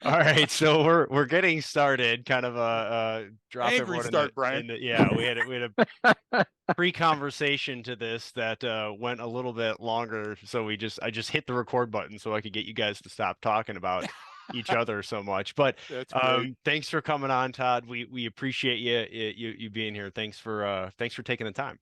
All right, so we're getting started. Kind of drop Angry everyone start, Brian. in the yeah. We had a pre-conversation to this that went a little bit longer, so I just hit the record button so I could get you guys to stop talking about each other so much. But That's great. thanks for coming on, Todd. We appreciate you being here. Thanks for taking the time.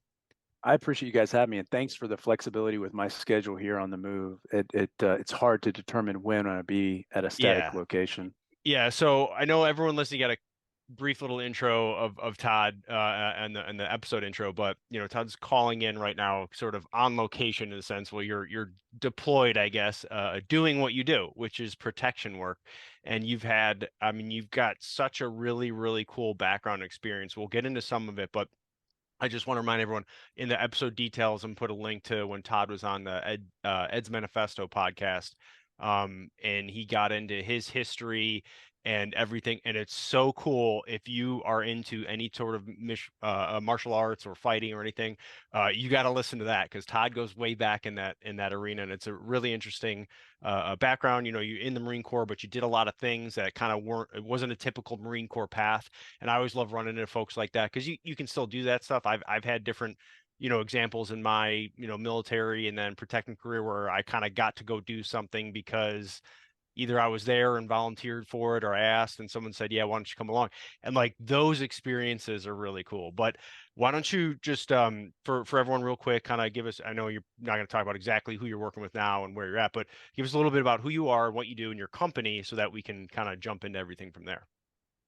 I appreciate you guys having me, and thanks for the flexibility with my schedule here on the move. It's hard to determine when I'll be at a static Yeah. location. Yeah, so I know everyone listening got a brief little intro of Todd and the episode intro, but Todd's calling in right now, sort of on location in a sense. Well, you're deployed, I guess, doing what you do, which is protection work. And I mean, you've got such a really cool background experience. We'll get into some of it, but I just want to remind everyone in the episode details and put a link to when Todd was on the Ed's Manifesto podcast. And he got into his history and everything. And it's so cool if you are into any sort of martial arts or fighting or anything. You got to listen to that because Todd goes way back in that arena, and it's a really interesting background. You in the Marine Corps, but you did a lot of things that kind of weren't. It wasn't a typical Marine Corps path, and I always love running into folks like that because you can still do that stuff. I've had different examples in my military and then protecting career where I kind of got to go do something because either I was there and volunteered for it or I asked and someone said, yeah, why don't you come along? And like those experiences are really cool. But why don't you just for everyone real quick, kind of give us, I know you're not going to talk about exactly who you're working with now and where you're at, but give us a little bit about who you are, what you do in your company so that we can kind of jump into everything from there.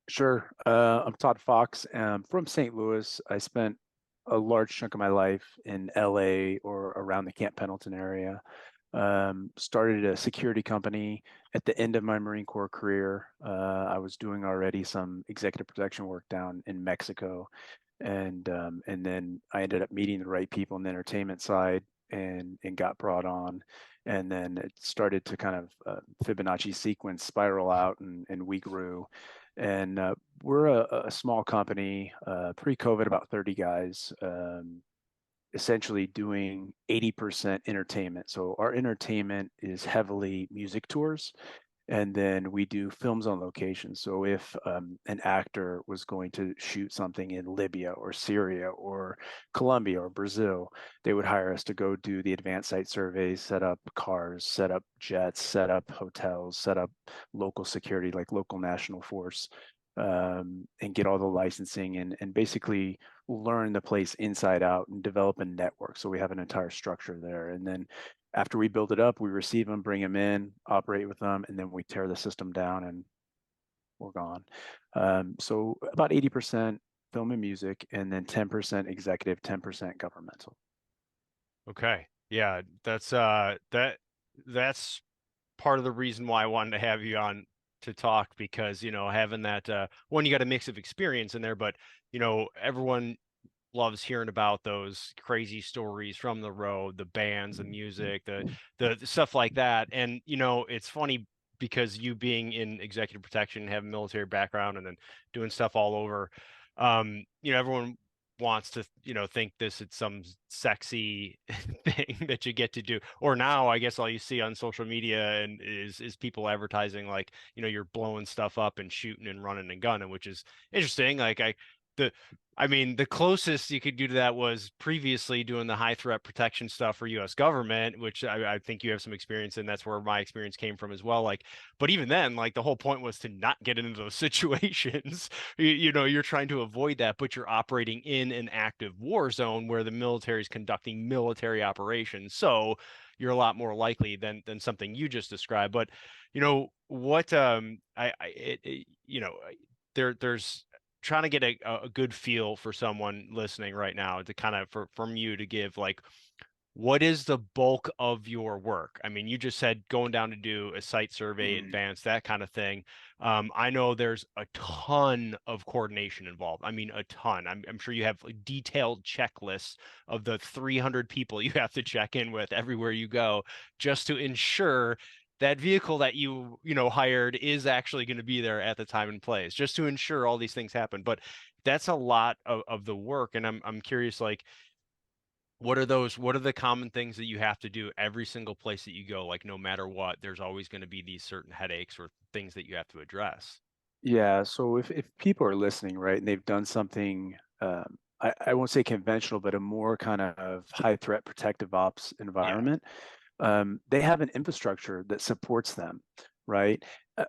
Sure. I'm Todd Fox. I'm from St. Louis. I spent a large chunk of my life in LA or around the Camp Pendleton area. Started a security company at the end of my Marine Corps career. I was doing already some executive protection work down in Mexico, and then I ended up meeting the right people on the entertainment side and got brought on, and then it started to kind of Fibonacci sequence spiral out, and we grew, and we're a small company, pre-COVID, about 30 guys. Essentially doing 80% entertainment. So our entertainment is heavily music tours, and then we do films on location. So if an actor was going to shoot something in Libya or Syria or Colombia or Brazil, they would hire us to go do the advanced site surveys, set up cars, set up jets, set up hotels, set up local security, like local national force, and get all the licensing and basically learn the place inside out and develop a network. So we have an entire structure there. And then after we build it up, we receive them, bring them in, operate with them, and then we tear the system down and we're gone. So about 80% film and music, and then 10% executive, 10% governmental. Okay. Yeah, that's part of the reason why I wanted to have you on to talk because, having that one, you got a mix of experience in there, but everyone loves hearing about those crazy stories from the road, the bands, the music, the stuff like that. And it's funny because you being in executive protection, have a military background, and then doing stuff all over, everyone wants to think it's some sexy thing that you get to do. Or now I guess all you see on social media and is people advertising like you're blowing stuff up and shooting and running and gunning, which is interesting. Like the I mean, the closest you could do to that was previously doing the high threat protection stuff for U.S. government, which I think you have some experience in. That's where my experience came from as well. Like, but even then, like the whole point was to not get into those situations. You're trying to avoid that, but you're operating in an active war zone where the military is conducting military operations. So you're a lot more likely than something you just described. But what there's trying to get a good feel for someone listening right now to kind of from you to give like what is the bulk of your work? I mean, you just said going down to do a site survey, Mm. advanced, that kind of thing. I know there's a ton of coordination involved. I mean, a ton. I'm sure you have detailed checklists of the 300 people you have to check in with everywhere you go just to ensure that vehicle that you hired is actually going to be there at the time and place, just to ensure all these things happen. But that's a lot of the work. And I'm curious, like, What are the common things that you have to do every single place that you go? Like no matter what, there's always going to be these certain headaches or things that you have to address. Yeah, so if people are listening, right, and they've done something, I won't say conventional, but a more kind of high threat protective ops Yeah. environment, they have an infrastructure that supports them, right?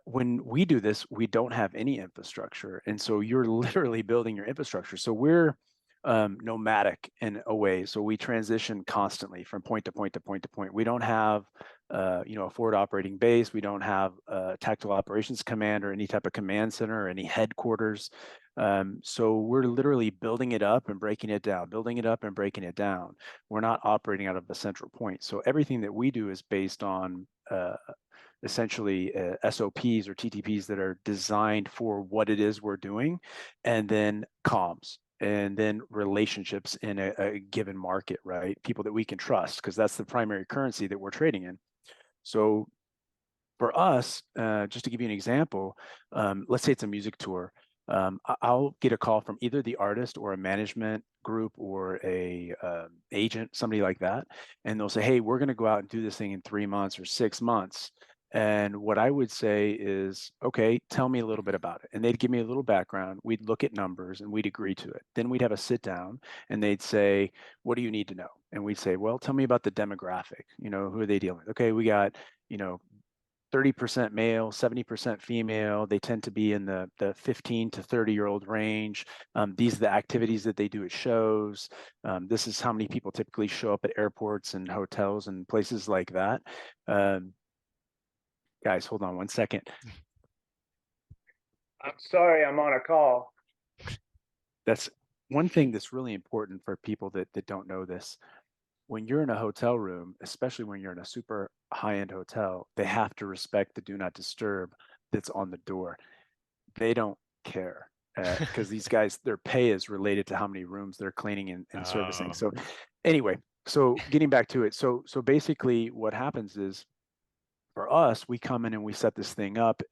When we do this, we don't have any infrastructure, and so you're literally building your infrastructure. So we're nomadic in a way. So we transition constantly from point to point to point to point. We don't have, a forward operating base. We don't have a tactical operations command or any type of command center or any headquarters. So we're literally building it up and breaking it down, building it up and breaking it down. We're not operating out of a central point. So everything that we do is based on essentially SOPs or TTPs that are designed for what it is we're doing, and then comms, and then relationships in a given market, right? People that we can trust, because that's the primary currency that we're trading in. So for us, just to give you an example, let's say it's a music tour. I'll get a call from either the artist or a management group or a agent, somebody like that, and they'll say, "Hey, we're going to go out and do this thing in 3 months or 6 months." And what I would say is, "Okay, tell me a little bit about it." And they'd give me a little background. We'd look at numbers and we'd agree to it. Then we'd have a sit down and they'd say, "What do you need to know?" And we'd say, "Well, tell me about the demographic. Who are they dealing with?" Okay, we got, you know, 30% male, 70% female. They tend to be in the 15 to 30-year-old range. These are the activities that they do at shows. This is how many people typically show up at airports and hotels and places like that. Um, Guys, hold on one second. I'm sorry, I'm on a call. That's one thing that's really important for people that don't know this. When you're in a hotel room, especially when you're in a super high-end hotel, they have to respect the do not disturb that's on the door. They don't care because these guys, their pay is related to how many rooms they're cleaning and servicing. Oh, So anyway, so getting back to it. So basically what happens is for us, we come in and we set this thing up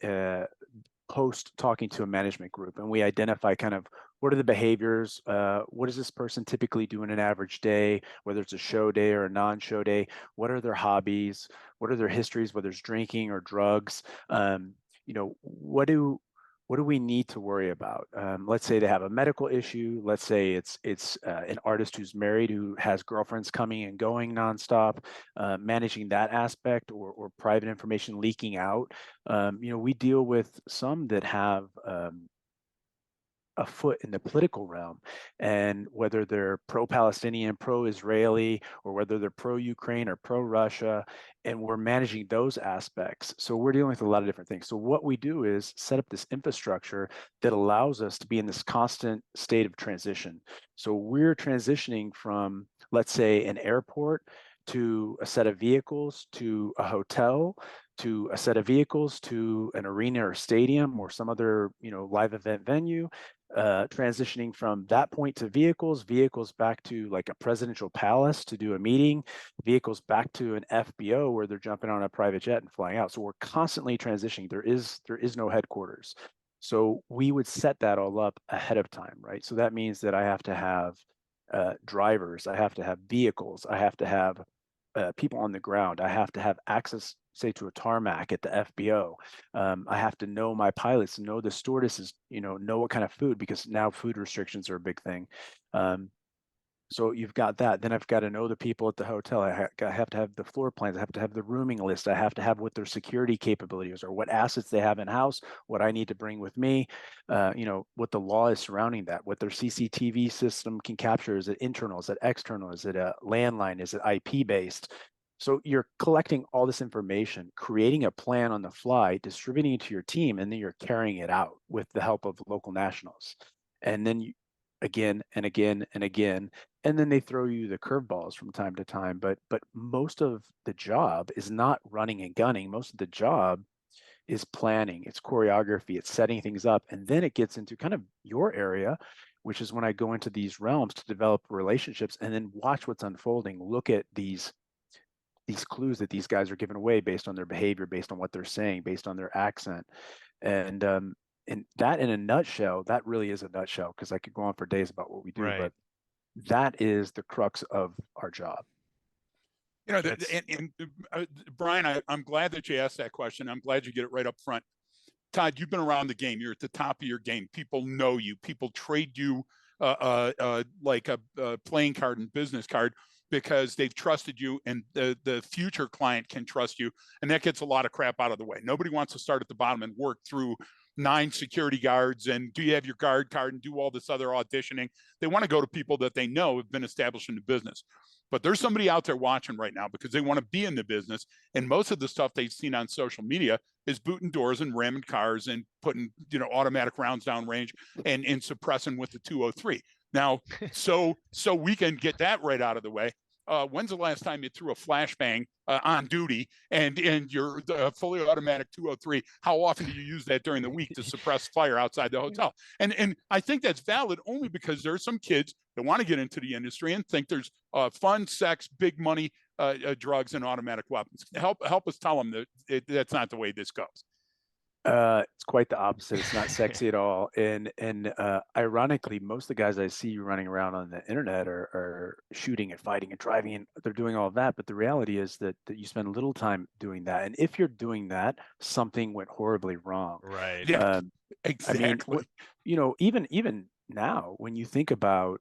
post talking to a management group, and we identify kind of what are the behaviors, what does this person typically do in an average day, whether it's a show day or a non-show day, what are their hobbies, what are their histories, whether it's drinking or drugs, what do we need to worry about? Let's say they have a medical issue. Let's say it's an artist who's married who has girlfriends coming and going nonstop, managing that aspect or private information leaking out. We deal with some that have a foot in the political realm, and whether they're pro-Palestinian, pro-Israeli, or whether they're pro-Ukraine or pro-Russia, and we're managing those aspects. So we're dealing with a lot of different things. So what we do is set up this infrastructure that allows us to be in this constant state of transition. So we're transitioning from, let's say, an airport to a set of vehicles to a hotel to a set of vehicles to an arena or stadium or some other live event venue, transitioning from that point to vehicles back to like a presidential palace to do a meeting, vehicles back to an FBO where they're jumping on a private jet and flying out. So we're constantly transitioning. There is no headquarters. So we would set that all up ahead of time, right? So that means that I have to have drivers, I have to have vehicles, I have to have people on the ground. I have to have access, say, to a tarmac at the FBO. I have to know my pilots, know the stewardesses, know what kind of food, because now food restrictions are a big thing. Um, so you've got that. Then I've got to know the people at the hotel. I have to have the floor plans. I have to have the rooming list. I have to have what their security capabilities are, what assets they have in house, what I need to bring with me, what the law is surrounding that, what their CCTV system can capture. Is it internal? Is it external? Is it a landline? Is it IP based? So you're collecting all this information, creating a plan on the fly, distributing it to your team, and then you're carrying it out with the help of local nationals. And then again and again and again, and then they throw you the curveballs from time to time. But most of the job is not running and gunning. Most of the job is planning, it's choreography, it's setting things up, and then it gets into kind of your area, which is when I go into these realms to develop relationships and then watch what's unfolding. Look at these clues that these guys are giving away based on their behavior, based on what they're saying, based on their accent, and that in a nutshell, that really is a nutshell, because I could go on for days about what we do, right. but that is the crux of our job. You know, That's Brian, I'm glad that you asked that question. I'm glad you get it right up front. Todd, you've been around the game. You're at the top of your game. People know you. People trade you like a playing card and business card because they've trusted you, and the future client can trust you, and that gets a lot of crap out of the way. Nobody wants to start at the bottom and work through 9 security guards and do you have your guard card and do all this other auditioning. They want to go to people that they know have been established in the business. But there's somebody out there watching right now because they want to be in the business, and most of the stuff they've seen on social media is booting doors and ramming cars and putting, you know, automatic rounds down range and suppressing with the 203. Now, so we can get that right out of the way. When's the last time you threw a flashbang on duty and your fully automatic 203? How often do you use that during the week to suppress fire outside the hotel? And I think that's valid only because there are some kids that want to get into the industry and think there's fun, sex, big money, drugs, and automatic weapons. Help us tell them that that's not the way this goes. It's quite the opposite. It's not sexy at all. And ironically, most of the guys I see running around on the internet are shooting and fighting and driving, and they're doing all of that. But the reality is that you spend little time doing that. And if you're doing that, something went horribly wrong. right. Yeah, I mean, exactly. you know, even now, when you think about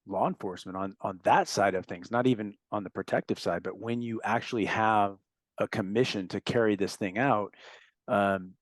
law enforcement on that side of things, not even on the protective side, but when you actually have a commission to carry this thing out, um,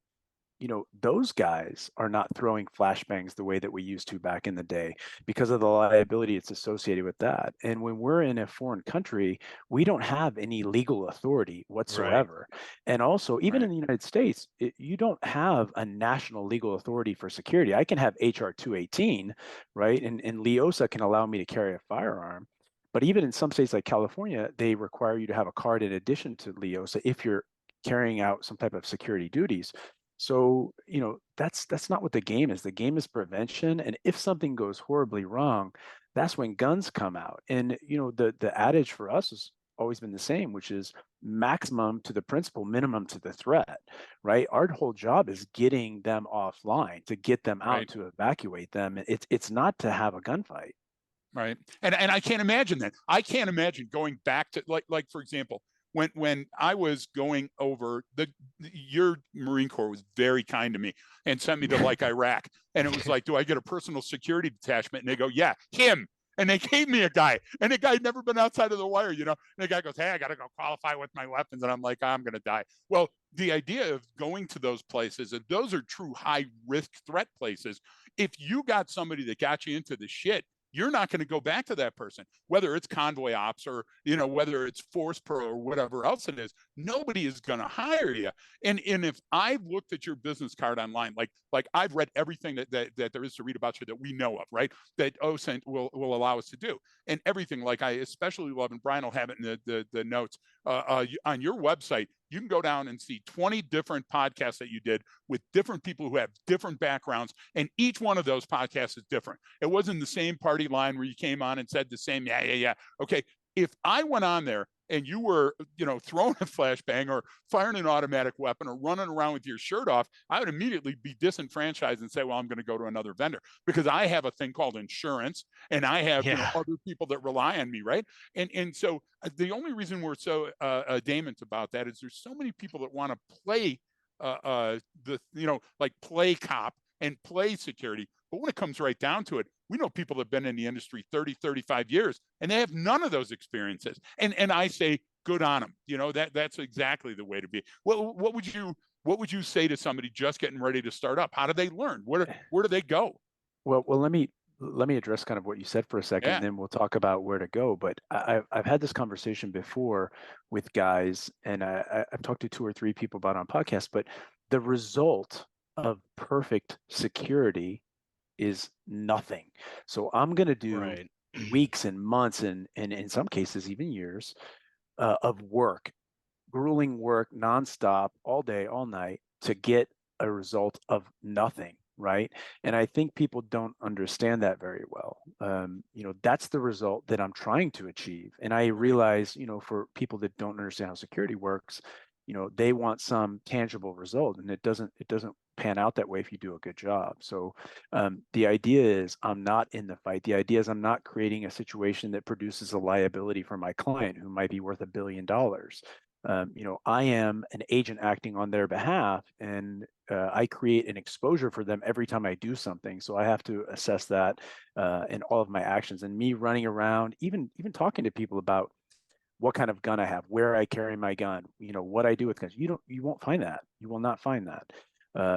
you know, those guys are not throwing flashbangs the way that we used to back in the day because of the liability it's associated with that. And when we're in a foreign country, we don't have any legal authority Right. whatsoever. And also, even Right. in the United States, you don't have a national legal authority for security. I can have HR 218, right? And LEOSA can allow me to carry a firearm. But even in some states like California, they require you to have a card in addition to LEOSA if you're carrying out some type of security duties. So, you know, that's not what the game is. The game is prevention. And if something goes horribly wrong, that's when guns come out. And, you know, the adage for us has always been the same, which is maximum to the principal, minimum to the threat, right? Our whole job is getting them offline, to get them out, Right. to evacuate them. It's not to have a gunfight. Right. And I can't imagine that. I can't imagine going back to like for example, when I was going over your Marine Corps was very kind to me and sent me to like Iraq. And it was like, do I get a personal security detachment? And they go, yeah, him. And they gave me a guy, and the guy had never been outside of the wire, you know. And the guy goes, hey, I got to go qualify with my weapons. And I'm like, I'm going to die. Well, the idea of going to those places, and those are true high risk threat places. If you got somebody that got you into the shit, you're not going to go back to that person, whether it's convoy ops or, you know, whether it's force pro or whatever else it is. Nobody is going to hire you. And if I've looked at your business card online, like I've read everything that there is to read about you that we know of, right? That OSINT will allow us to do, and everything. Like I especially love, and Brian will have it in the notes on your website. You can go down and see 20 different podcasts that you did with different people who have different backgrounds, and each one of those podcasts is different. It wasn't the same party line where you came on and said the same, yeah. Okay, if I went on there and you were, you know, throwing a flashbang or firing an automatic weapon or running around with your shirt off, I would immediately be disenfranchised and say, well, I'm going to go to another vendor because I have a thing called insurance and I have, you know, other people that rely on me, right? And so the only reason we're so adamant about that is there's so many people that want to play you know, like play cop and play security. But when it comes right down to it, we know people that have been in the industry 30, 35 years, and they have none of those experiences. And I say, good on them. You know, that's exactly the way to be. What would you say to somebody just getting ready to start up? How do they learn? Where do they go? Well, let me address kind of what you said for a second, Yeah. and then we'll talk about where to go. But I've had this conversation before with guys, and I've talked to 2 or 3 people about it on podcasts. But the result of perfect security is nothing. So I'm going to do Right. weeks and months, and in some cases even years of work, grueling work, nonstop, all day, all night, to get a result of nothing, right? And I think people don't understand that very well. You know, that's the result that I'm trying to achieve. And I realize, you know, for people that don't understand how security works, you know, they want some tangible result, and it doesn't pan out that way if you do a good job. So the idea is I'm not in the fight. The idea is I'm not creating a situation that produces a liability for my client who might be worth $1 billion. I am an agent acting on their behalf, and I create an exposure for them every time I do something. So I have to assess that in all of my actions. And me running around, even talking to people about what kind of gun I have, where I carry my gun, what I do with guns. You won't find that. You will not find that.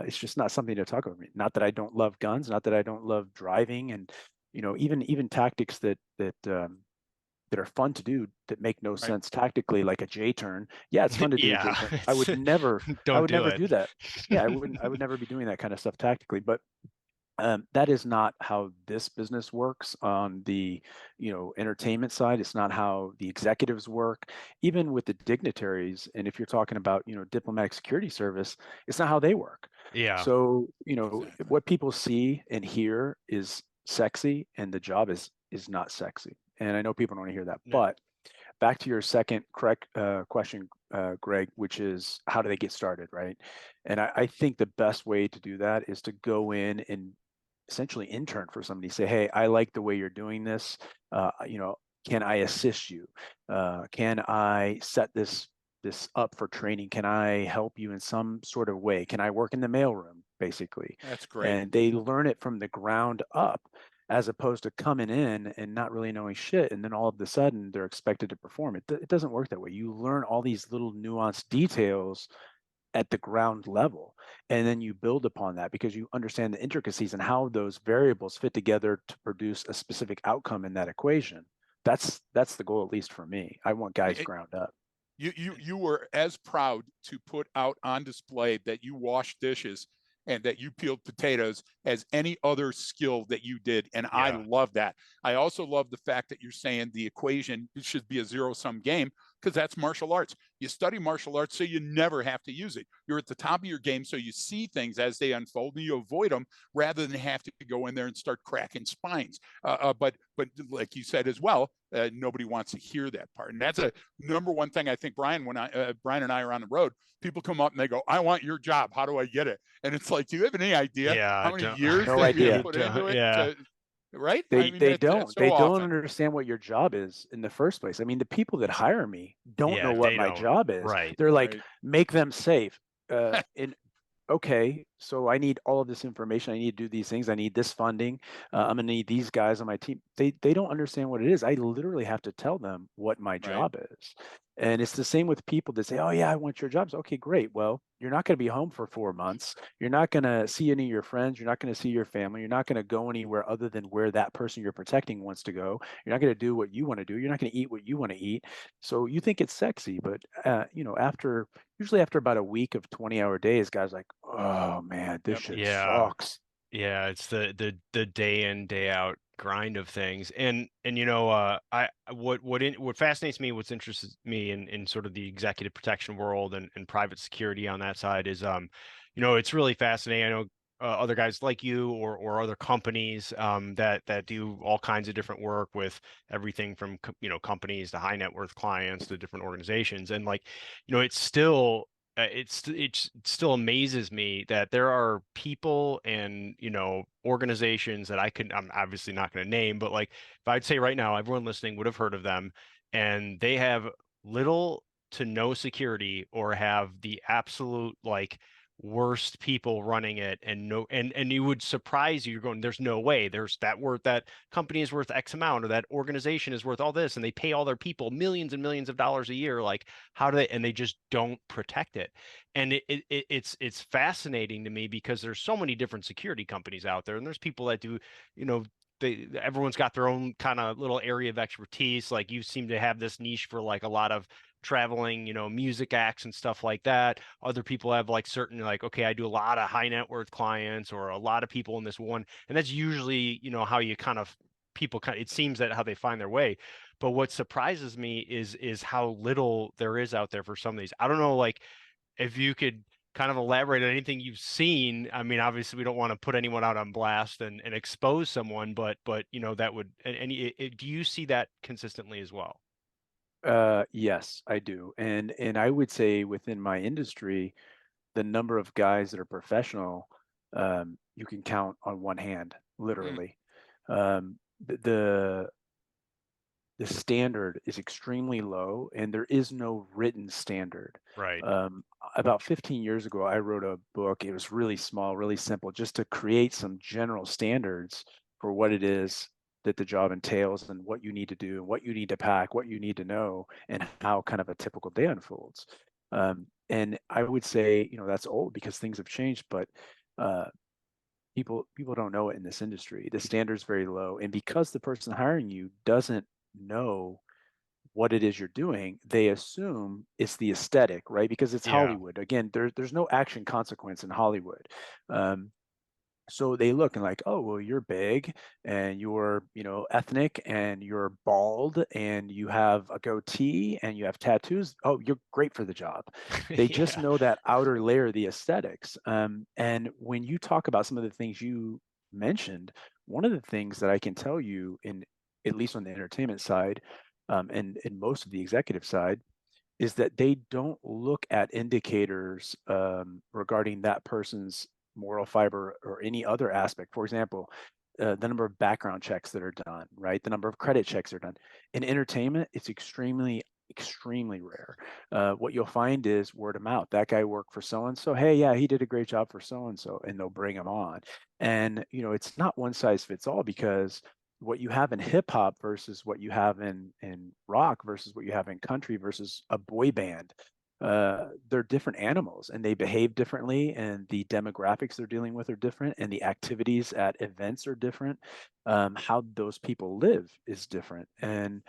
It's just not something to talk about. Not that I don't love guns, not that I don't love driving, and even tactics that are fun to do that make no Right. sense tactically, like a J turn. Yeah, it's fun to do a J Yeah, turn. I would never don't do do it. that. Yeah, I would never be doing that kind of stuff tactically. But that is not how this business works on the entertainment side. It's not how the executives work, even with the dignitaries. And if you're talking about diplomatic security service, it's not how they work. Yeah. So Exactly. what people see and hear is sexy, and the job is not sexy. And I know people don't want to hear that, No. but back to your second correct question, Greg, which is how do they get started, right? And I think the best way to do that is to go in and essentially intern for somebody. Say, hey, I like the way you're doing this. Can I assist you? Can I set this up for training? Can I help you in some sort of way? Can I work in the mailroom, basically? That's great. And they learn it from the ground up, as opposed to coming in and not really knowing shit, and then all of a sudden they're expected to perform. It doesn't work that way. You learn all these little nuanced details at the ground level, and then you build upon that because you understand the intricacies and how those variables fit together to produce a specific outcome in that equation. That's the goal, at least for me. I want guys ground up. You were as proud to put out on display that you washed dishes and that you peeled potatoes as any other skill that you did. And I love that. I also love the fact that you're saying the equation should be a zero-sum game, because that's martial arts. You study martial arts so you never have to use it. You're at the top of your game, so you see things as they unfold and you avoid them rather than have to go in there and start cracking spines. But like you said as well, nobody wants to hear that part. And that's a number one thing I think, Brian, when Brian and I are on the road, people come up and they go, I want your job. How do I get it? And it's like, do you have any idea how many years no that you idea. put into it? Yeah. Right? They I mean, that's so they don't often. understand what your job is in the first place. I mean, the people that hire me don't know what They my don't. job is. Right. They're like, Right. make them safe. In Okay, so I need all of this information. I need to do these things. I need this funding. I'm gonna need these guys on my team. They don't understand what it is. I literally have to tell them what my Right. job is. And it's the same with people that say, "Oh yeah, I want your jobs." Okay, great. Well, you're not going to be home for 4 months. You're not going to see any of your friends. You're not going to see your family. You're not going to go anywhere other than where that person you're protecting wants to go. You're not going to do what you want to do. You're not going to eat what you want to eat. So you think it's sexy, but usually after about a week of 20-hour days, guys like, oh man, this Yep. shit Yeah. sucks. Yeah, it's the day in, day out grind of things. And I what fascinates me, what's interests me in sort of the executive protection world and private security on that side is it's really fascinating. I know other guys like you or other companies that do all kinds of different work with everything from companies to high net worth clients to different organizations. And like, it's still it still amazes me that there are people and organizations that I'm obviously not going to name, but like if I'd say right now, everyone listening would have heard of them, and they have little to no security or have the absolute like worst people running it, and no and you would surprise you. You're going, there's no way. There's that company is worth X amount, or that organization is worth all this, and they pay all their people millions and millions of dollars a year. Like, how do they? And they just don't protect it. And it's fascinating to me because there's so many different security companies out there, and there's people that do, everyone's got their own kind of little area of expertise. Like you seem to have this niche for like a lot of traveling, music acts and stuff like that. Other people have like certain like, okay, I do a lot of high net worth clients or a lot of people in this one. And that's usually, how you kind of it seems that how they find their way. But what surprises me is how little there is out there for some of these. I don't know, like if you could kind of elaborate on anything you've seen. I mean, obviously we don't want to put anyone out on blast and expose someone, but that would do you see that consistently as well? Yes, I do. And I would say within my industry, the number of guys that are professional, you can count on one hand, Mm. literally. Um, the the standard is extremely low, and there is no written standard. Right. About 15 years ago, I wrote a book. It was really small, really simple, just to create some general standards for what it is that the job entails and what you need to do and what you need to pack, what you need to know, and how kind of a typical day unfolds. And I would say, that's old because things have changed, but uh, people don't know it in this industry. The standard's very low, and because the person hiring you doesn't know what it is you're doing, they assume it's the aesthetic, right? Because it's Yeah. Hollywood. Again, there's no action consequence in Hollywood. Um, so they look and like, oh, well, you're big and you're, ethnic and you're bald and you have a goatee and you have tattoos. Oh, you're great for the job. They just Yeah. know that outer layer, the aesthetics. And when you talk about some of the things you mentioned, one of the things that I can tell you at least on the entertainment side, and in most of the executive side, is that they don't look at indicators regarding that person's moral fiber or any other aspect. For example, the number of background checks that are done, right? The number of credit checks are done. In entertainment, it's extremely rare. What you'll find is word of mouth. That guy worked for so and so. Hey, yeah, he did a great job for so and so, and they'll bring him on. And it's not one size fits all because what you have in hip hop versus what you have in rock versus what you have in country versus a boy band, they're different animals and they behave differently, and the demographics they're dealing with are different, and the activities at events are different. How those people live is different, and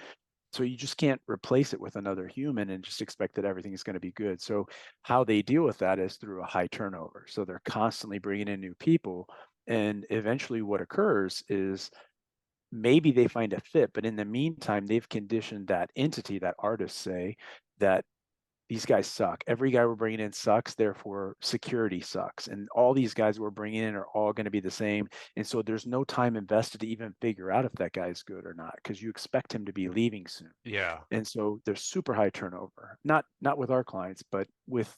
so you just can't replace it with another human and just expect that everything is going to be good. So how they deal with that is through a high turnover. So they're constantly bringing in new people, and eventually what occurs is maybe they find a fit, but in the meantime, they've conditioned that entity, that artist, say, that these guys suck. Every guy we're bringing in sucks, therefore security sucks. And all these guys we're bringing in are all going to be the same. And so there's no time invested to even figure out if that guy's good or not, because you expect him to be leaving soon. Yeah. And so there's super high turnover, not with our clients, but with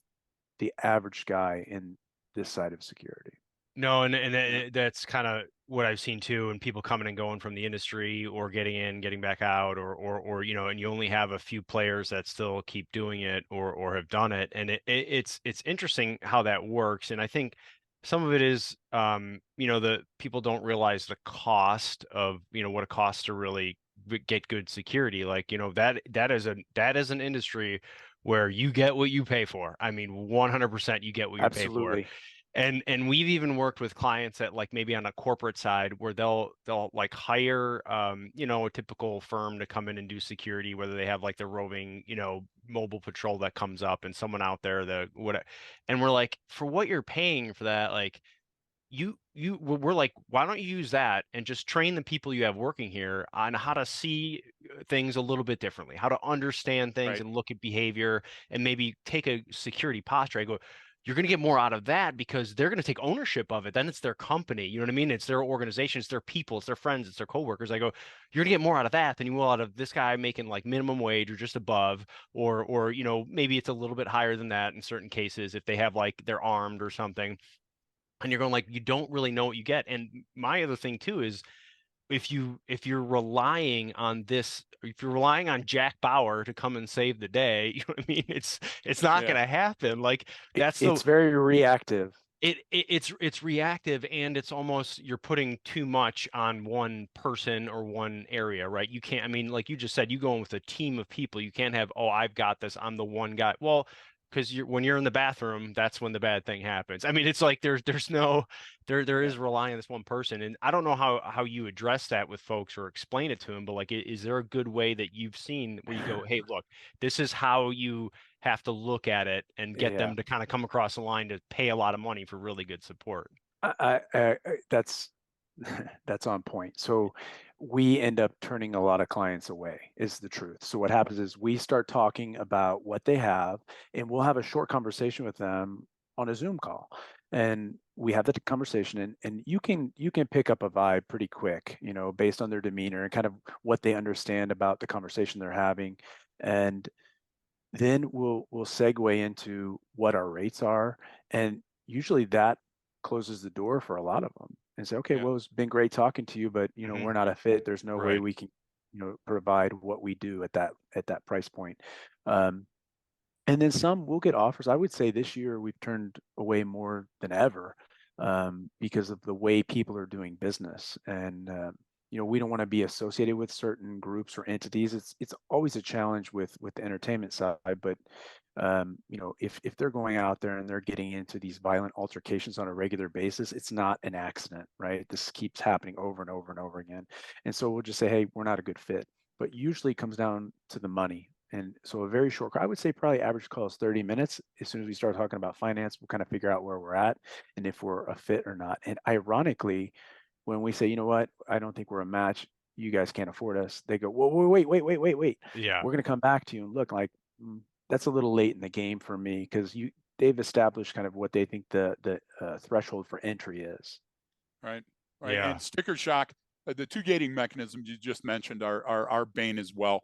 the average guy in this side of security. No, and that's kind of what I've seen too, and people coming and going from the industry or getting in, getting back out, or and you only have a few players that still keep doing it or have done it, and it's interesting how that works, and I think some of it is the people don't realize the cost of what it costs to really get good security, like that is an industry where you get what you pay for. I mean, 100% you get what you pay for. Absolutely. And we've even worked with clients that like maybe on a corporate side where they'll like hire a typical firm to come in and do security, whether they have like the roving, mobile patrol that comes up and someone out there that what, and we're like, for what you're paying for that, like we're like, why don't you use that and just train the people you have working here on how to see things a little bit differently, how to understand things Right. and look at behavior and maybe take a security posture. I go, you're going to get more out of that because they're going to take ownership of it. Then it's their company. You know what I mean? It's their organization, it's their people, it's their friends, it's their coworkers. I go, you're going to get more out of that than you will out of this guy making like minimum wage or just above, or maybe it's a little bit higher than that in certain cases if they have like they're armed or something, and you're going like, you don't really know what you get. And my other thing too is if you're relying on this, if you're relying on Jack Bauer to come and save the day, you know what I mean? It's not Yeah. going to happen. Like that's the It's very reactive. it's reactive, and it's almost you're putting too much on one person or one area, right? You can't, I mean, like you just said, you go in with a team of people. You can't have, oh, I've got this, I'm the one guy. Well, because when you're in the bathroom, that's when the bad thing happens. I mean, it's like there's no there Yeah. is relying on this one person, and I don't know how you address that with folks or explain it to them, but like, is there a good way that you've seen where you go, hey, look, this is how you have to look at it and get Yeah. them to kind of come across the line to pay a lot of money for really good support. That's that's on point. So we end up turning a lot of clients away, is the truth. So what happens is we start talking about what they have, and we'll have a short conversation with them on a Zoom call. And we have that conversation, and you can pick up a vibe pretty quick, based on their demeanor and kind of what they understand about the conversation they're having. And Then we'll segue into what our rates are, and usually that closes the door for a lot of them and say, okay, Yeah. well, it's been great talking to you, but Hmm. we're not a fit. There's no way Right. we can provide what we do at that price point. Um, and then some will get offers. I would say this year we've turned away more than ever, because of the way people are doing business. And we don't want to be associated with certain groups or entities. It's always a challenge with the entertainment side, but if they're going out there and they're getting into these violent altercations on a regular basis, it's not an accident, right? This keeps happening over and over and over again. And so we'll just say, hey, we're not a good fit. But usually it comes down to the money. And so a very short, I would say probably average call is 30 minutes. As soon as we start talking about finance, we'll kind of figure out where we're at and if we're a fit or not. And ironically, when we say, you know what, I don't think we're a match, you guys can't afford us, they go, whoa, wait. Yeah. We're going to come back to you and look like, that's a little late in the game for me, because they've established kind of what they think the threshold for entry is. Right. Right. Yeah. And sticker shock, the two gating mechanisms you just mentioned are bane as well.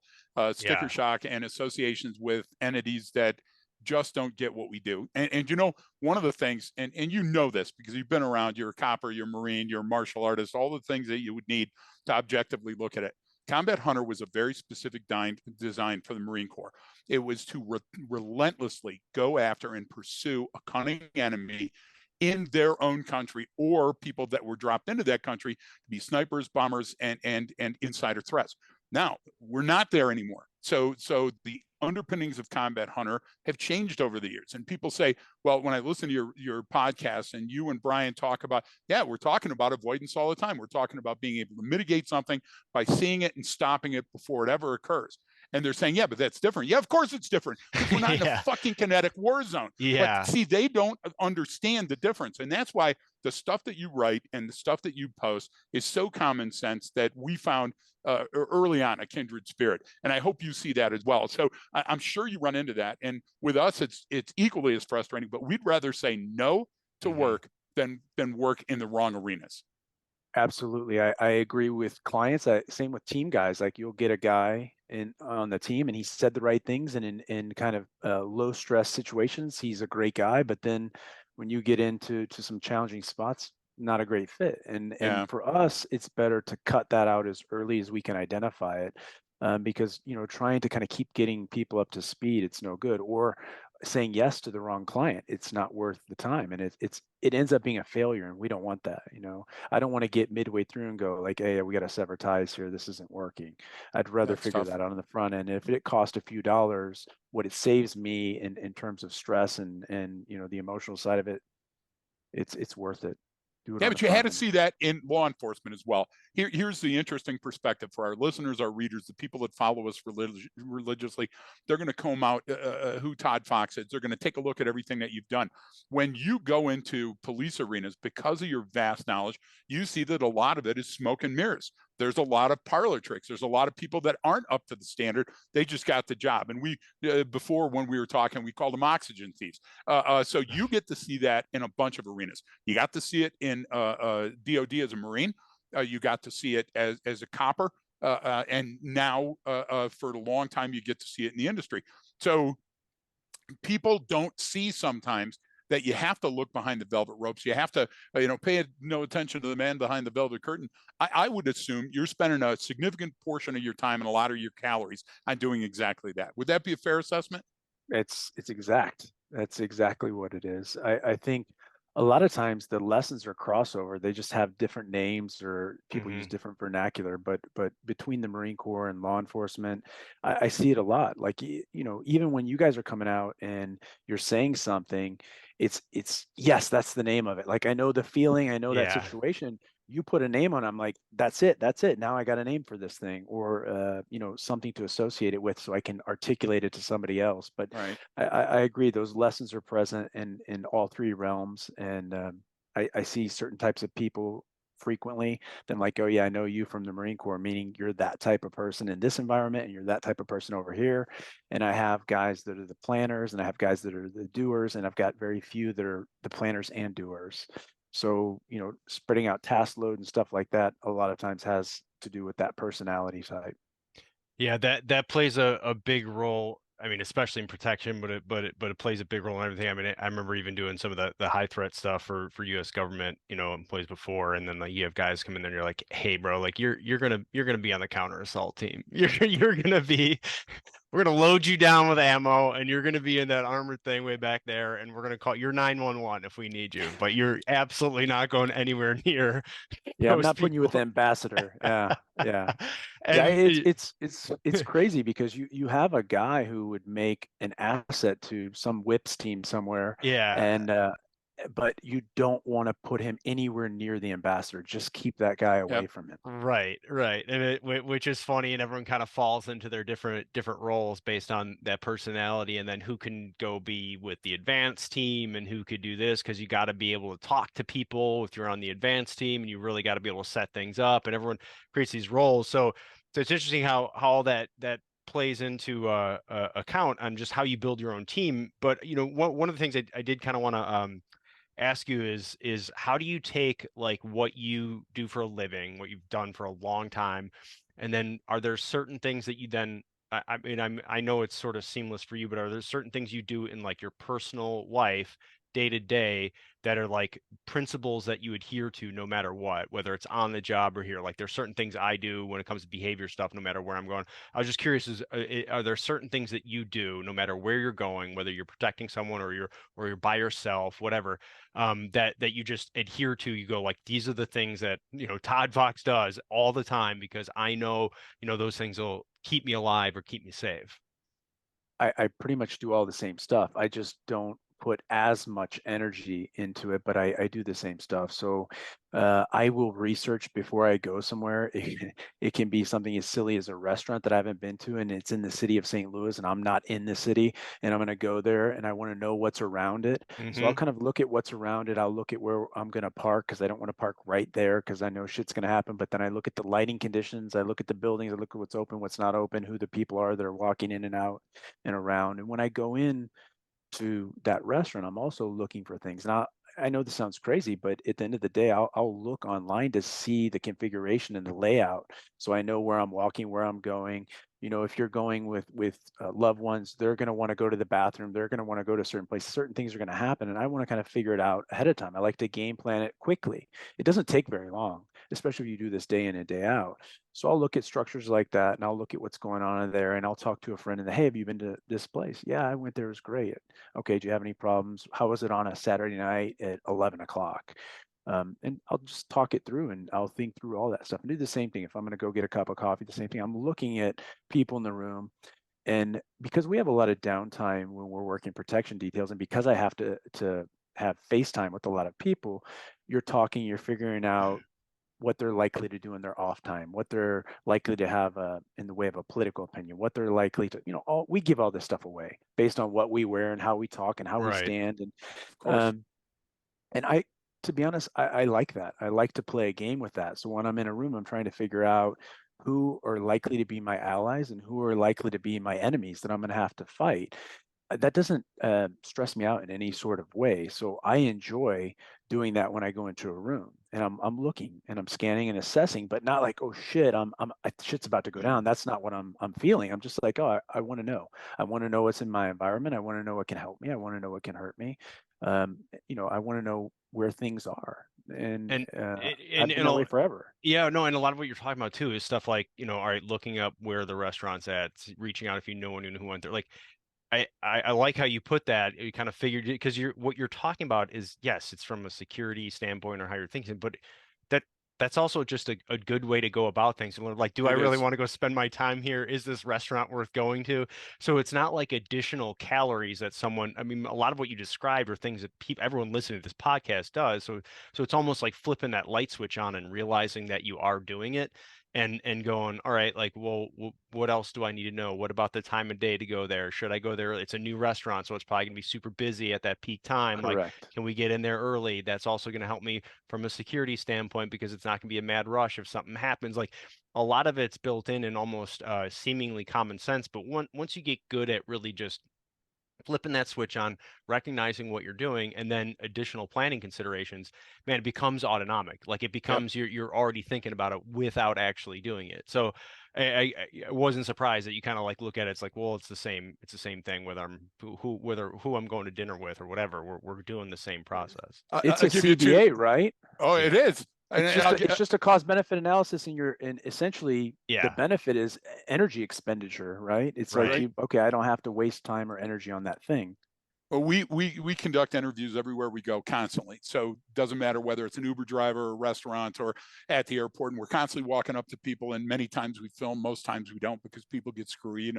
Sticker Yeah. shock and associations with entities that just don't get what we do. And one of the things, and this because you've been around, you're a copper, you're a Marine, you're a martial artist, all the things that you would need to objectively look at it. Combat Hunter was a very specific design for the Marine Corps. It was to relentlessly go after and pursue a cunning enemy in their own country, or people that were dropped into that country to be snipers, bombers, and insider threats. Now we're not there anymore. So the underpinnings of Combat Hunter have changed over the years. And people say, well, when I listen to your podcast and you and Brian talk about, yeah, we're talking about avoidance all the time. We're talking about being able to mitigate something by seeing it and stopping it before it ever occurs. And they're saying, yeah, but that's different. Yeah, of course it's different, because we're not in a fucking kinetic war zone. But Yeah. see, they don't understand the difference. And that's why the stuff that you write and the stuff that you post is so common sense that we found early on a kindred spirit. And I hope you see that as well. So I'm sure you run into that. And with us, it's equally as frustrating, but we'd rather say no to work than work in the wrong arenas. Absolutely. I agree with clients. Same with team guys. Like, you'll get a guy on the team and he said the right things, and in kind of low stress situations, he's a great guy. But then when you get into some challenging spots, not a great fit. And Yeah. for us, it's better to cut that out as early as we can identify it, because trying to kind of keep getting people up to speed, it's no good. Or saying yes to the wrong client, it's not worth the time, and it ends up being a failure, and we don't want that. I don't want to get midway through and go like, hey, we got to sever ties here, this isn't working. I'd rather That's figure tough. that out on the front end. If it costs a few dollars, what it saves me in terms of stress and the emotional side of it, it's worth it. Do it Yeah, on the but you had front to end. see that in law enforcement as well. Here's the interesting perspective for our listeners, our readers, the people that follow us religiously. They're going to comb out who Todd Fox is. They're going to take a look at everything that you've done. When you go into police arenas, because of your vast knowledge, you see that a lot of it is smoke and mirrors. There's a lot of parlor tricks. There's a lot of people that aren't up to the standard. They just got the job. And we, before when we were talking, we called them oxygen thieves. So you get to see that in a bunch of arenas. You got to see it in DOD as a Marine. You got to see it as a copper. And now for a long time, you get to see it in the industry. So people don't see sometimes that you have to look behind the velvet ropes. You have to, pay no attention to the man behind the velvet curtain. I would assume you're spending a significant portion of your time and a lot of your calories on doing exactly that. Would that be a fair assessment? It's exact. That's exactly what it is. I think a lot of times the lessons are crossover. They just have different names, or people use different vernacular. But between the Marine Corps and law enforcement, I see it a lot. Like, even when you guys are coming out and you're saying something, it's yes, that's the name of it. Like, I know the feeling, I know that Yeah. situation. You put a name on it, I'm like, that's it. Now I got a name for this thing, or something to associate it with, so I can articulate it to somebody else. But Right. I agree, those lessons are present in all three realms. And I see certain types of people frequently. Then, like, oh yeah, I know you from the Marine Corps, meaning you're that type of person in this environment, and you're that type of person over here. And I have guys that are the planners, and I have guys that are the doers, and I've got very few that are the planners and doers. So, spreading out task load and stuff like that a lot of times has to do with that personality type. Yeah, that plays a big role. I mean, especially in protection, but it plays a big role in everything. I mean, I remember even doing some of the high threat stuff for U.S. government, employees before, and then like you have guys come in there and you're like, hey, bro, like you're gonna be on the counter assault team. You're gonna be we're gonna load you down with ammo, and you're gonna be in that armored thing way back there, and we're gonna call you're 911 if we need you, but you're absolutely not going anywhere near Yeah, I'm those not putting you with the people. ambassador. Yeah, yeah. Yeah, And it's crazy because you have a guy who would make an asset to some whips team somewhere, yeah. and but you don't want to put him anywhere near the ambassador. Just keep that guy Yep. away from him. Right, right. And which is funny, and everyone kind of falls into their different roles based on that personality, and then who can go be with the advanced team and who could do this, because you got to be able to talk to people if you're on the advanced team, and you really got to be able to set things up, and everyone creates these roles. So it's interesting how all that plays into account on just how you build your own team. But one of the things I did kind of want to ask you is how do you take like what you do for a living, what you've done for a long time, and then are there certain things that you then I mean I know it's sort of seamless for you, but are there certain things you do in like your personal life day to day that are like principles that you adhere to no matter what, whether it's on the job or here? Like there's certain things I do when it comes to behavior stuff, no matter where I'm going. I was just curious, are there certain things that you do no matter where you're going, whether you're protecting someone or you're by yourself, whatever, that you just adhere to? You go like, these are the things that Todd Fox does all the time because I know those things will keep me alive or keep me safe. I pretty much do all the same stuff. I just don't put as much energy into it, but I do the same stuff. So I will research before I go somewhere. It can be something as silly as a restaurant that I haven't been to, and it's in the city of St. Louis, and I'm not in the city, and I'm going to go there, and I want to know what's around it. So I'll Hmm. kind of look at what's around it. I'll look at where I'm going to park because I don't want to park right there because I know shit's going to happen. But then I look at the lighting conditions, I look at the buildings, I look at what's open, what's not open, who the people are that are walking in and out and around. And when I go in to that restaurant, I'm also looking for things. Now, I know this sounds crazy, but at the end of the day, I'll look online to see the configuration and the layout, so I know where I'm walking, where I'm going. If you're going with loved ones, they're going to want to go to the bathroom. They're going to want to go to certain places. Certain things are going to happen, and I want to kind of figure it out ahead of time. I like to game plan it quickly. It doesn't take very long, especially if you do this day in and day out. So I'll look at structures like that, and I'll look at what's going on in there, and I'll talk to a friend and hey, have you been to this place? Yeah, I went there. It was great. Okay, do you have any problems? How was it on a Saturday night at 11 o'clock? And I'll just talk it through and I'll think through all that stuff and do the same thing. If I'm going to go get a cup of coffee, the same thing. I'm looking at people in the room. And because we have a lot of downtime when we're working protection details, and because I have to have FaceTime with a lot of people, you're talking, you're figuring out what they're likely to do in their off time, what they're likely to have in the way of a political opinion, what they're likely to, we give all this stuff away based on what we wear and how we talk and how we Right. stand. And Of course. and to be honest, I like that. I like to play a game with that. So when I'm in a room, I'm trying to figure out who are likely to be my allies and who are likely to be my enemies that I'm going to have to fight. That doesn't stress me out in any sort of way. So I enjoy doing that when I go into a room and I'm looking and I'm scanning and assessing, but not like, oh shit, shit's about to go down. That's not what I'm feeling. I'm just like, oh, I want to know. I want to know what's in my environment. I want to know what can help me. I want to know what can hurt me. I want to know where things are. And And I've been that way forever. yeah, no, and a lot of what you're talking about too is stuff like, all right, looking up where the restaurant's at, reaching out if you know anyone who went there. Like I like how you put that. You kind of figured it because what you're talking about is, yes, it's from a security standpoint or how you're thinking, but that that's also just a good way to go about things. And like, do I It really is. want to go spend my time here? Is this restaurant worth going to? So it's not like additional calories that someone, I mean, a lot of what you described are things that everyone listening to this podcast does. So it's almost like flipping that light switch on and realizing that you are doing it and going, all right, like, well, what else do I need to know? What about the time of day to go there? Should I go there? It's a new restaurant, so it's probably gonna be super busy at that peak time. Like, Correct. can we get in there early? That's also gonna help me from a security standpoint because it's not gonna be a mad rush if something happens. Like, a lot of it's built in and almost seemingly common sense, but once you get good at really just flipping that switch on, recognizing what you're doing, and then additional planning considerations, man, it becomes autonomic. Like it Yep. becomes you're already thinking about it without actually doing it. So I wasn't surprised that you kind of like look at it. It's like, well, it's the same thing whether I'm whether who I'm going to dinner with or whatever. We're doing the same process. It's I'll a give you two. CBA, right? Oh, Yeah. it is. And It's just a cost benefit analysis, and essentially the Yeah. benefit is energy expenditure, right? It's like Right. okay, I don't have to waste time or energy on that thing. Well, we conduct interviews everywhere we go constantly. So it doesn't matter whether it's an Uber driver, or a restaurant, or at the airport. And we're constantly walking up to people. And many times we film, most times we don't, because people get screwy,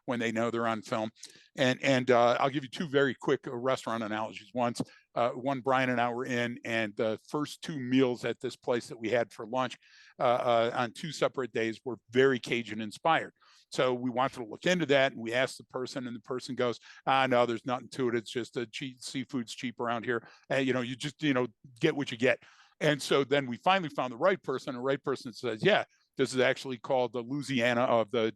when they know they're on film. And I'll give you two very quick restaurant analogies. One Brian and I were in, and the first two meals at this place that we had for lunch on two separate days were very Cajun inspired. So we wanted to look into that, and we asked the person, and the person goes, no, there's nothing to it. It's just seafood's cheap around here. And, you just, get what you get. And so then we finally found the right person. The right person says, yeah, this is actually called the Louisiana of the,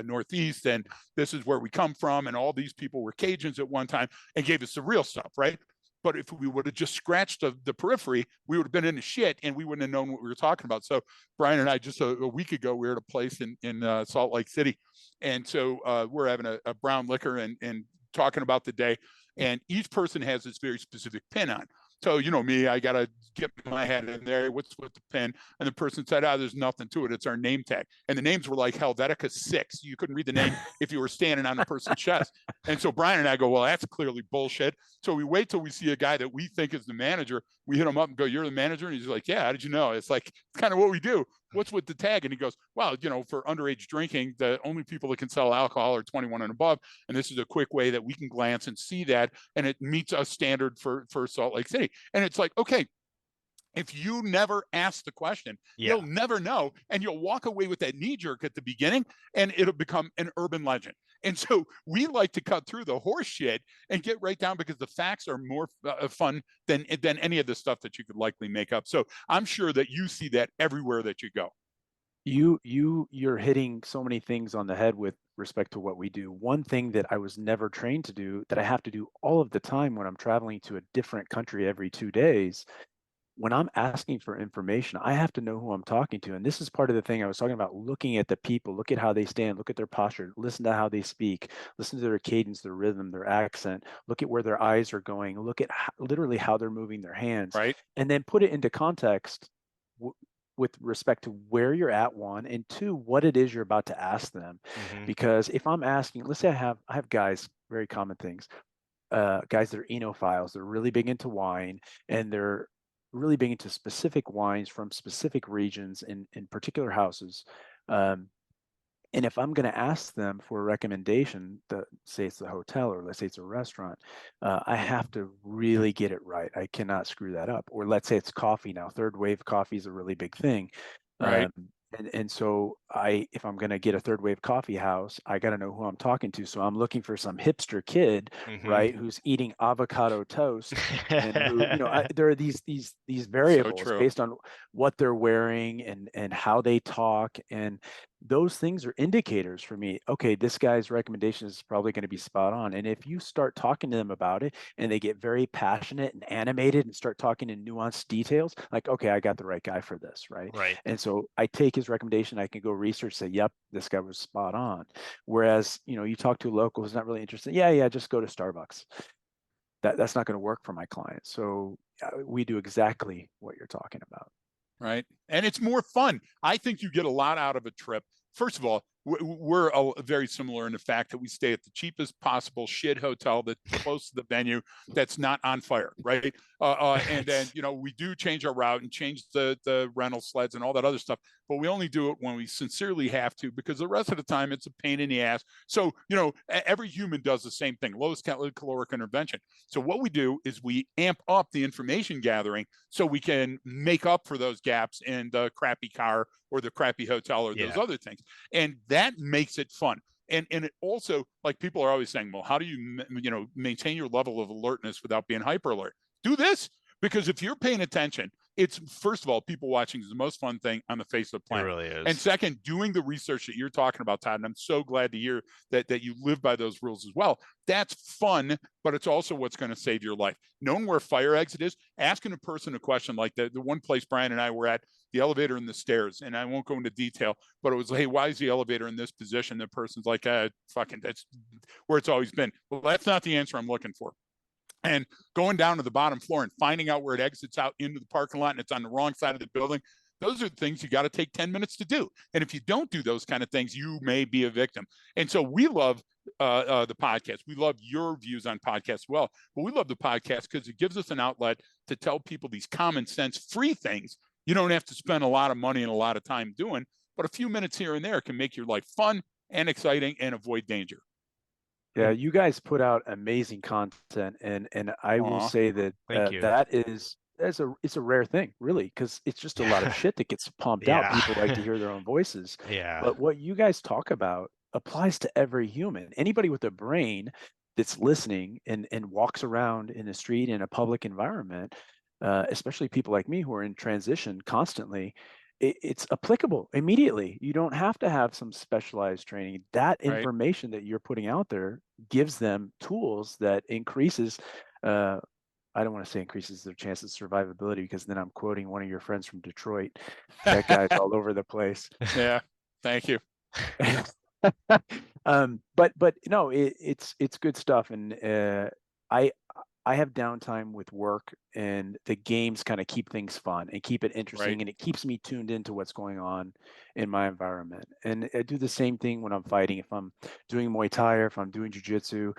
Northeast. And this is where we come from. And all these people were Cajuns at one time, and gave us the real stuff, right? But if we would have just scratched the periphery, we would have been in the shit, and we wouldn't have known what we were talking about. So Brian and I, just a week ago, we were at a place in Salt Lake City. And so we're having a brown liquor and talking about the day. And each person has this very specific pin on. So, me, I got to get my head in there. What's with the pin? And the person said, there's nothing to it. It's our name tag. And the names were like Helvetica 6. You couldn't read the name if you were standing on the person's chest. And so Brian and I go, well, that's clearly bullshit. So we wait till we see a guy that we think is the manager. We hit him up and go, you're the manager? And he's like, yeah, how did you know? It's like, it's kind of what we do. What's with the tag? And he goes, well, for underage drinking, the only people that can sell alcohol are 21 and above. And this is a quick way that we can glance and see that. And it meets a standard for Salt Lake City. And it's like, okay, if you never ask the question, you'll never know. And you'll walk away with that knee jerk at the beginning, and it'll become an urban legend. And so we like to cut through the horse shit and get right down, because the facts are more fun than any of the stuff that you could likely make up. So I'm sure that you see that everywhere that you go. You're hitting so many things on the head with respect to what we do. One thing that I was never trained to do, that I have to do all of the time when I'm traveling to a different country every 2 days, when I'm asking for information, I have to know who I'm talking to. And this is part of the thing I was talking about: looking at the people, look at how they stand, look at their posture, listen to how they speak, listen to their cadence, their rhythm, their accent, look at where their eyes are going, look at literally how they're moving their hands, right? And then put it into context with respect to where you're at, one, and two, what it is you're about to ask them. Mm-hmm. Because if I'm asking, let's say I have guys, very common things, guys that are enophiles, they're really big into wine, and they're really big into specific wines from specific regions in particular houses. And if I'm going to ask them for a recommendation, say it's the hotel, or let's say it's a restaurant, I have to really get it right. I cannot screw that up. Or let's say it's coffee now. Third wave coffee is a really big thing. Right. And so if I'm going to get a third wave coffee house, I got to know who I'm talking to. So I'm looking for some hipster kid, right, who's eating avocado toast, and who, there are these variables So based on what they're wearing and how they talk, and those things are indicators for me. Okay, this guy's recommendation is probably going to be spot on. And if you start talking to them about it, and they get very passionate and animated and start talking in nuanced details, like, okay, I got the right guy for this, right? Right. And so I take his recommendation. I can go research, say, yep, this guy was spot on. Whereas, you talk to a local who's not really interested. Yeah, just go to Starbucks. That's not going to work for my client. So we do exactly what you're talking about. Right. And it's more fun. I think you get a lot out of a trip. First of all, we're very similar in the fact that we stay at the cheapest possible shit hotel that's close to the venue, that's not on fire, right? And then, we do change our route and change the rental sleds and all that other stuff, but we only do it when we sincerely have to, because the rest of the time it's a pain in the ass. So, every human does the same thing, lowest caloric intervention. So what we do is we amp up the information gathering so we can make up for those gaps in the crappy car or the crappy hotel or those other things. And that makes it fun. And it also, like, people are always saying, well, how do you, maintain your level of alertness without being hyper alert? Do this, because if you're paying attention, it's first of all, people watching is the most fun thing on the face of the planet. It really is. And second, doing the research that you're talking about, Todd, and I'm so glad to hear that you live by those rules as well. That's fun, but it's also what's going to save your life. Knowing where fire exit is, asking a person a question like the one place Brian and I were at, the elevator and the stairs, and I won't go into detail, but it was, hey, why is the elevator in this position? The person's like, fucking, that's where it's always been. Well, that's not the answer I'm looking for. And going down to the bottom floor and finding out where it exits out into the parking lot and it's on the wrong side of the building, those are the things you got to take 10 minutes to do. And if you don't do those kind of things, you may be a victim. And so we love the podcast. We love your views on podcasts as well, but we love the podcast because it gives us an outlet to tell people these common sense free things you don't have to spend a lot of money and a lot of time doing, but a few minutes here and there can make your life fun and exciting and avoid danger. Yeah, you guys put out amazing content, and I will say that Thank you. it's a rare thing, really, because it's just a lot of shit that gets pumped out. People like to hear their own voices. Yeah. But what you guys talk about applies to every human. Anybody with a brain that's listening and walks around in the street in a public environment, especially people like me who are in transition constantly, it's applicable immediately. You don't have to have some specialized training. That information that you're putting out there gives them tools that increases, I don't want to say increases their chances of survivability, because then I'm quoting one of your friends from Detroit. That guy's all over the place. Yeah, thank you. But no, it's good stuff. And I have downtime with work, and the games kind of keep things fun and keep it interesting, and it keeps me tuned into what's going on in my environment. And I do the same thing when I'm fighting. If I'm doing Muay Thai or if I'm doing jiu-jitsu,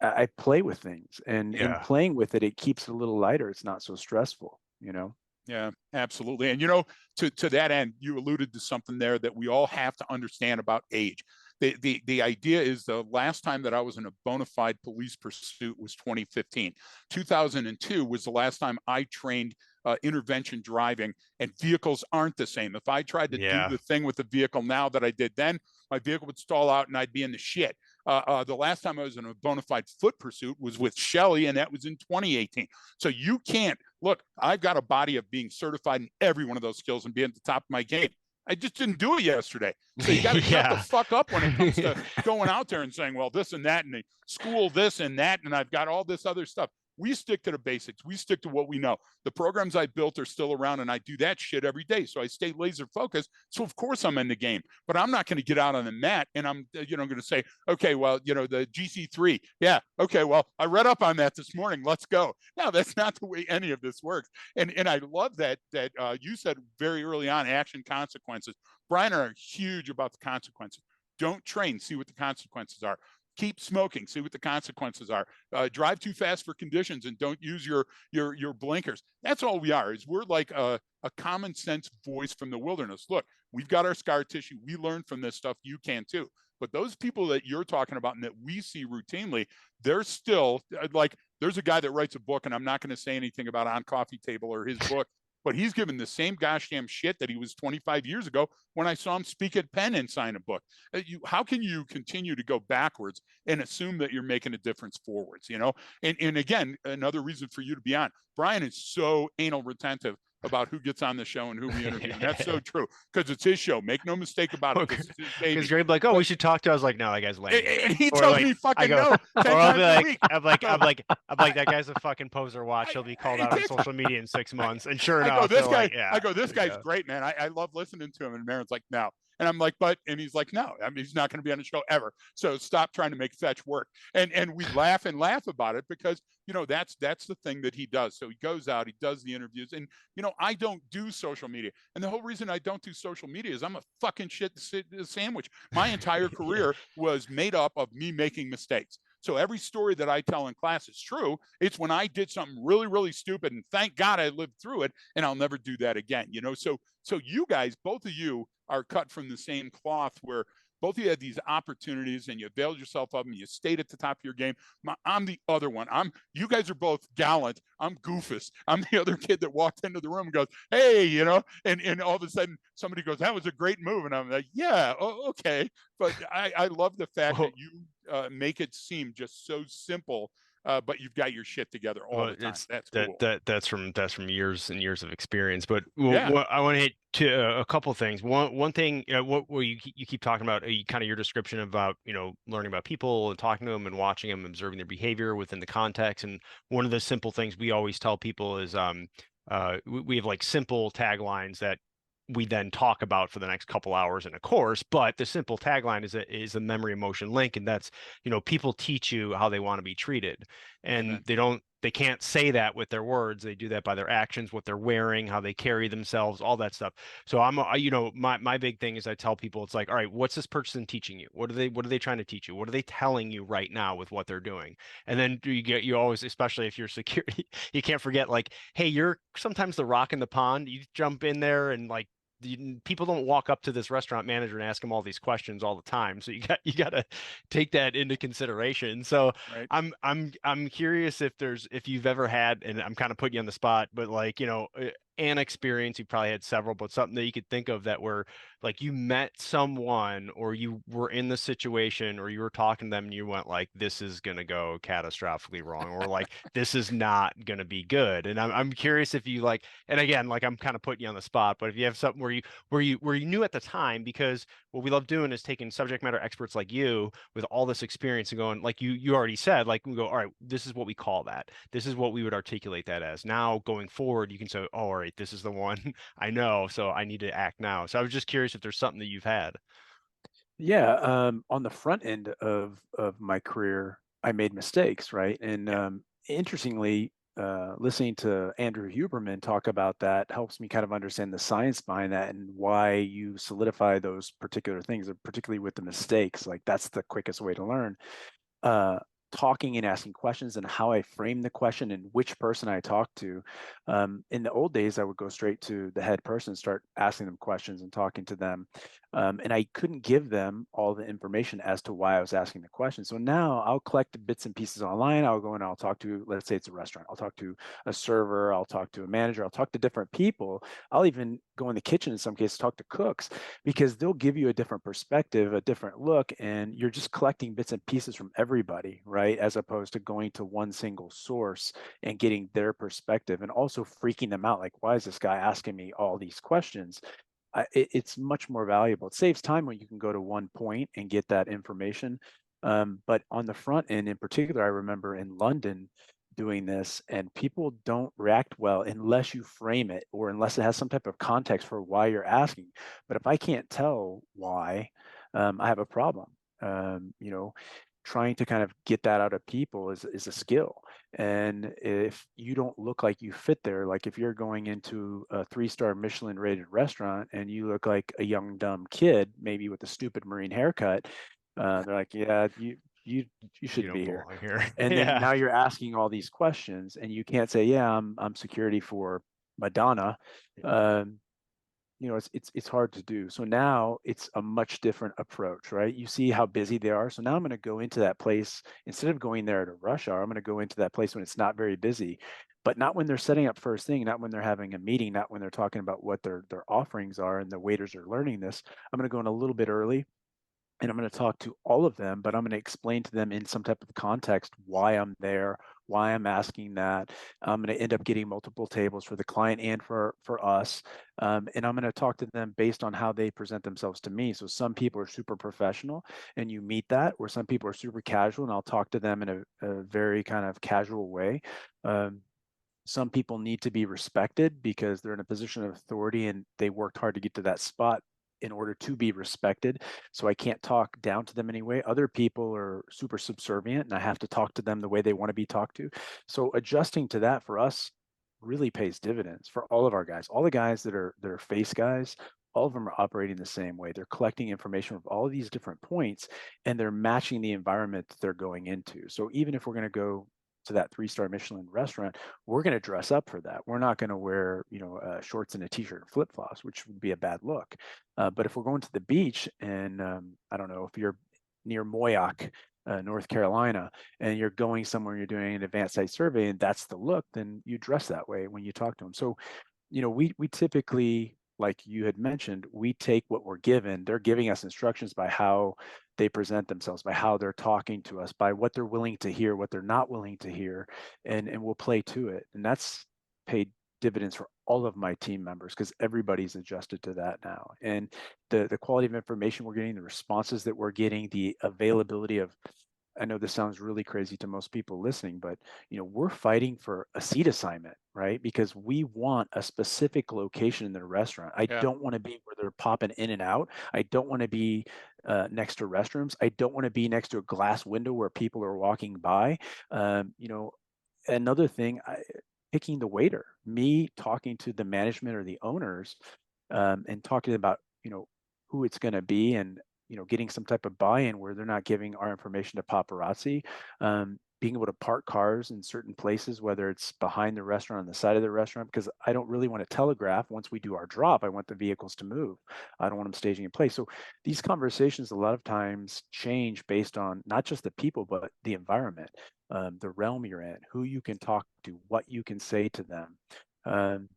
I play with things, and in playing with it, it keeps it a little lighter. It's not so stressful, you know? Yeah, absolutely. And, you know, to that end, you alluded to something there that we all have to understand about age. The idea is the last time that I was in a bona fide police pursuit was 2015. 2002 was the last time I trained intervention driving, and vehicles aren't the same. If I tried to do the thing with the vehicle now that I did then, my vehicle would stall out and I'd be in the shit. The last time I was in a bona fide foot pursuit was with Shelly, and that was in 2018. So you can't look, I've got a body of being certified in every one of those skills and being at the top of my game. I just didn't do it yesterday. So you got to shut the fuck up when it comes to going out there and saying, well, this and that, and the school this and that, and I've got all this other stuff. We stick to the basics. We stick to what we know. The programs I built are still around, and I do that shit every day. So I stay laser focused. So of course I'm in the game, but I'm not going to get out on the mat and I'm, going to say, okay, well, the GC3. Yeah. Okay. Well, I read up on that this morning. Let's go. No, that's not the way any of this works. And I love that you said very early on, action consequences. Brian and I are huge about the consequences. Don't train, see what the consequences are. Keep smoking, see what the consequences are. Drive too fast for conditions and don't use your blinkers. That's all we are, is we're like a common sense voice from the wilderness. Look, we've got our scar tissue. We learn from this stuff. You can too. But those people that you're talking about and that we see routinely, they're still like, there's a guy that writes a book, and I'm not going to say anything about On Coffee Table or his book, but he's given the same gosh damn shit that he was 25 years ago when I saw him speak at Penn and sign a book. How can you continue to go backwards and assume that you're making a difference forwards, And again, another reason for you to be on. Brian is so anal retentive about who gets on the show and who we interview. And that's so true, because it's his show. Make no mistake about it. Because you're like, we should talk to. I was like, no, that guy's lame. And he tells me fucking no. Or I'll be like, I'm like, that guy's a fucking poser. Watch, he'll be called out on social media in 6 months. And sure enough, this guy's great, man. I love listening to him. And Marin's like, no. And I'm like, and he's like, no, I mean, he's not going to be on the show ever. So stop trying to make fetch work. And we laugh about it because, that's the thing that he does. So he goes out, he does the interviews, and, I don't do social media. And the whole reason I don't do social media is I'm a fucking shit sandwich. My entire career was made up of me making mistakes. So every story that I tell in class is true. It's when I did something really, really stupid, and thank God I lived through it, and I'll never do that again. So you guys, both of you, are cut from the same cloth, where both of you had these opportunities and you availed yourself of them. You stayed at the top of your game. I'm the other one. You guys are both gallant. I'm goofus. I'm the other kid that walked into the room and goes, hey, and all of a sudden somebody goes, that was a great move. And I'm like, yeah, okay. But I love the fact that you make it seem just so simple but you've got your shit together all the time. It's That's cool. that's from years and years of experience. But Yeah. what I want to hit to a couple things. One thing, what you keep talking about, kind of your description about learning about people and talking to them and watching them, observing their behavior within the context. And one of the simple things we always tell people is we have like simple taglines that we then talk about for the next couple hours in a course. But the simple tagline is a memory emotion link, and that's people teach you how they want to be treated, and Amen. they can't say that with their words. They do that by their actions, what they're wearing, how they carry themselves, all that stuff. So my big thing is I tell people, it's like, all right, what's this person teaching you? What are they trying to teach you? What are they telling you right now with what they're doing? And then you always, especially if you're security, you can't forget, like, hey, you're sometimes the rock in the pond. You jump in there and like people don't walk up to this restaurant manager and ask him all these questions all the time. So you got to take that into consideration. So Right. I'm curious if you've ever had, and I'm kind of putting you on the spot, but like, an experience, you probably had several, but something that you could think of that where like you met someone or you were in the situation or you were talking to them and you went like, this is going to go catastrophically wrong, or like, this is not going to be good. And I'm curious if you like, and again, like I'm kind of putting you on the spot, but if you have something where you knew at the time, because what we love doing is taking subject matter experts like you with all this experience and going, like you already said, like we go, all right, this is what we call that. This is what we would articulate that as. Now going forward, you can say, oh, all right, this is the one I know, so I need to act now. So I was just curious if there's something that you've had. Yeah, on the front end of my career, I made mistakes, right? And Yeah. interestingly, listening to Andrew Huberman talk about that helps me kind of understand the science behind that and why you solidify those particular things, particularly with the mistakes. Like that's the quickest way to learn. uh, Talking and asking questions and how I frame the question and which person I talk to. In the old days, I would go straight to the head person and start asking them questions and talking to them. And I couldn't give them all the information as to why I was asking the question. So now I'll collect the bits and pieces online. I'll go and I'll talk to, let's say it's a restaurant. I'll talk to a server. I'll talk to a manager. I'll talk to different people. I'll even go in the kitchen in some cases, talk to cooks, because they'll give you a different perspective, a different look, and you're just collecting bits and pieces from everybody, right? As opposed to going to one single source and getting their perspective and also freaking them out. Like, why is this guy asking me all these questions? It's much more valuable. It saves time when you can go to one point and get that information. But on the front end in particular, I remember in London doing this, and people don't react well unless you frame it or unless it has some type of context for why you're asking. But if I can't tell why, I have a problem. You know, trying to kind of get that out of people is a skill. And if you don't look like you fit there, like if you're going into a 3-star Michelin rated restaurant and you look like a young dumb kid, maybe with a stupid marine haircut, they're like, yeah, you You shouldn't don't be here. belong here. And then Yeah. now you're asking all these questions and you can't say, yeah, I'm security for Madonna. Um, you know, it's hard to do. So now it's a much different approach, right? You see how busy they are. So now I'm going to go into that place instead of going there at a rush hour. I'm going to go into that place when it's not very busy, but not when they're setting up first thing, not when they're having a meeting, not when they're talking about what their offerings are and the waiters are learning this. I'm going to go in a little bit early and I'm going to talk to all of them, but I'm going to explain to them in some type of context why I'm there, why I'm asking that. I'm going to end up getting multiple tables for the client and for us, and I'm going to talk to them based on how they present themselves to me. So some people are super professional, and you meet that, or some people are super casual, and I'll talk to them in a very kind of casual way. Um, some people need to be respected because they're in a position of authority and they worked hard to get to that spot in order to be respected. So I can't talk down to them anyway. Other people are super subservient and I have to talk to them the way they want to be talked to. So adjusting to that for us really pays dividends for all of our guys. All the guys that are face guys, all of them are operating the same way. They're collecting information from all of these different points and they're matching the environment that they're going into. So even if we're going to go to that 3-star Michelin restaurant, we're going to dress up for that. We're not going to wear, shorts and a t-shirt and flip flops, which would be a bad look. But if we're going to the beach, and I don't know if you're near Moyock, North Carolina, and you're going somewhere, you're doing an advanced site survey, and that's the look, then you dress that way when you talk to them. So, we typically, like you had mentioned, we take what we're given. They're giving us instructions by how they present themselves, by how they're talking to us, by what they're willing to hear, what they're not willing to hear, and we'll play to it. And that's paid dividends for all of my team members because everybody's adjusted to that now. And the quality of information we're getting, the responses that we're getting, the availability of, I know this sounds really crazy to most people listening, but we're fighting for a seat assignment, right? Because we want a specific location in the restaurant. I Yeah. don't want to be where they're popping in and out. I don't want to be next to restrooms. I don't want to be next to a glass window where people are walking by. Another thing, picking the waiter, me talking to the management or the owners, and talking about who it's going to be, and getting some type of buy-in where they're not giving our information to paparazzi, being able to park cars in certain places, whether it's behind the restaurant, on the side of the restaurant, because I don't really want to telegraph once we do our drop. I want the vehicles to move. I don't want them staging in place. So these conversations a lot of times change based on not just the people, but the environment, the realm you're in, who you can talk to, what you can say to them.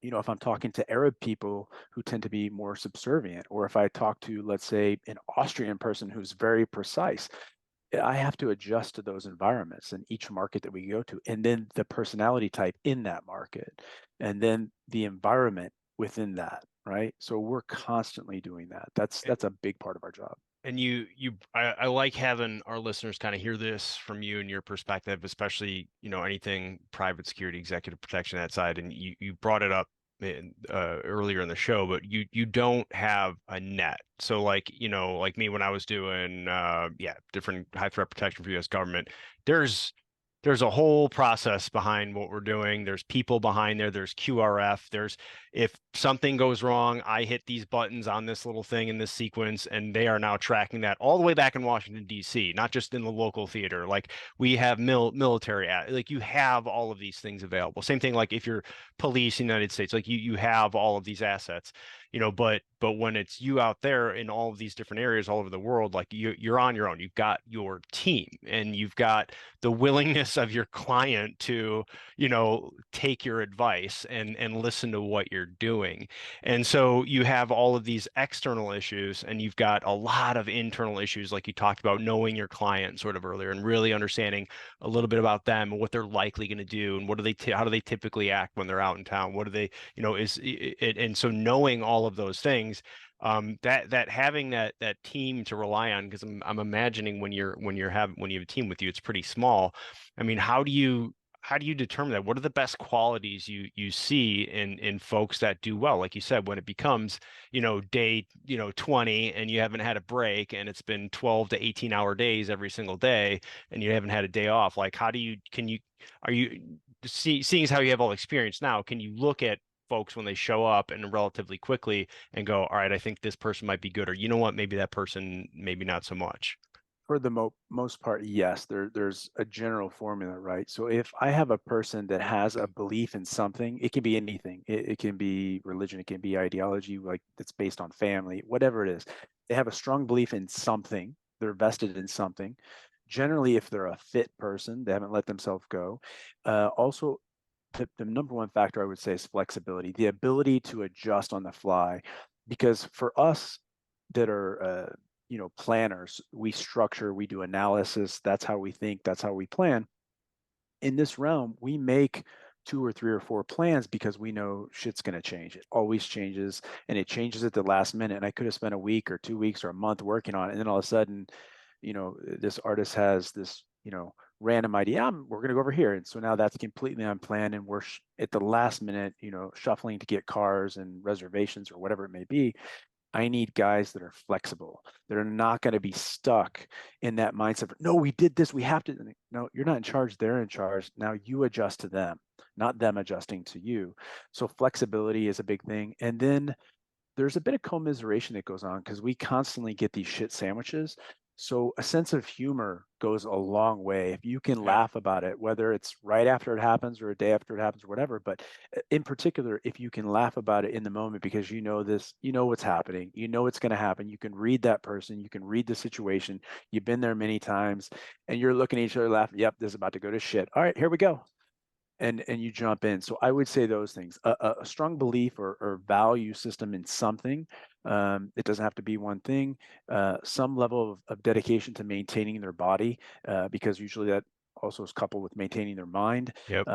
If I'm talking to Arab people who tend to be more subservient, or if I talk to, let's say, an Austrian person who's very precise, I have to adjust to those environments in each market that we go to, and then the personality type in that market, and then the environment within that, right? So we're constantly doing that. That's a big part of our job. And I like having our listeners kind of hear this from you and your perspective, especially, anything private security, executive protection, that side. And you brought it up earlier in the show, but you don't have a net. So like me when I was doing different high threat protection for U.S. government, there's a whole process behind what we're doing. There's people behind there. There's QRF. There's, if something goes wrong, I hit these buttons on this little thing in this sequence, and they are now tracking that all the way back in Washington, D.C., not just in the local theater. Like we have military, like you have all of these things available. Same thing, like if you're police in the United States, like you have all of these assets, but when it's you out there in all of these different areas all over the world, like you're on your own. You've got your team, and you've got the willingness of your client to take your advice and listen to what you're doing. And so you have all of these external issues, and you've got a lot of internal issues, like you talked about, knowing your client sort of earlier and really understanding a little bit about them and what they're likely going to do, and what do they how do they typically act when they're out in town, what do they is it, and so knowing all of those things, that having that team to rely on, because I'm imagining when you have a team with you, it's pretty small. I mean, how do you determine that? What are the best qualities you see in folks that do well? Like you said, when it becomes day 20 and you haven't had a break, and it's been 12 to 18-hour days every single day, and you haven't had a day off, like are you seeing as how you have all the experience now, can you look at folks when they show up and relatively quickly and go, all right, I think this person might be good, or you know what, maybe that person, maybe not so much? For the most part, yes, there's a general formula, right? So if I have a person that has a belief in something, it can be anything. It can be religion, it can be ideology, like that's based on family, whatever it is. They have a strong belief in something, they're vested in something. Generally, if they're a fit person, they haven't let themselves go. Also, the number one factor I would say is flexibility, the ability to adjust on the fly. Because for us that are planners, we structure, we do analysis, that's how we think, that's how we plan. In this realm, we make 2 or 3 or 4 plans because we know shit's going to change. It always changes, and it changes at the last minute. And I could have spent a week or 2 weeks or a month working on it, and then all of a sudden, this artist has this random idea, we're going to go over here, and so now that's completely unplanned, and we're at the last minute shuffling to get cars and reservations or whatever it may be. I need guys that are flexible, that are not going to be stuck in that mindset of, no, we did this, we have to. No, you're not in charge, they're in charge. Now you adjust to them, not them adjusting to you. So flexibility is a big thing. And then there's a bit of commiseration that goes on because we constantly get these shit sandwiches. So a sense of humor goes a long way. If you can laugh about it, whether it's right after it happens or a day after it happens or whatever, but in particular, if you can laugh about it in the moment because you know this, you know what's happening, you know what's going to happen, you can read that person, you can read the situation, you've been there many times, and you're looking at each other laughing, yep, this is about to go to shit. All right, here we go. and you jump in. So I would say those things: a strong belief or value system in something. It doesn't have to be one thing. Some level of dedication to maintaining their body, because usually that also is coupled with maintaining their mind. Yep.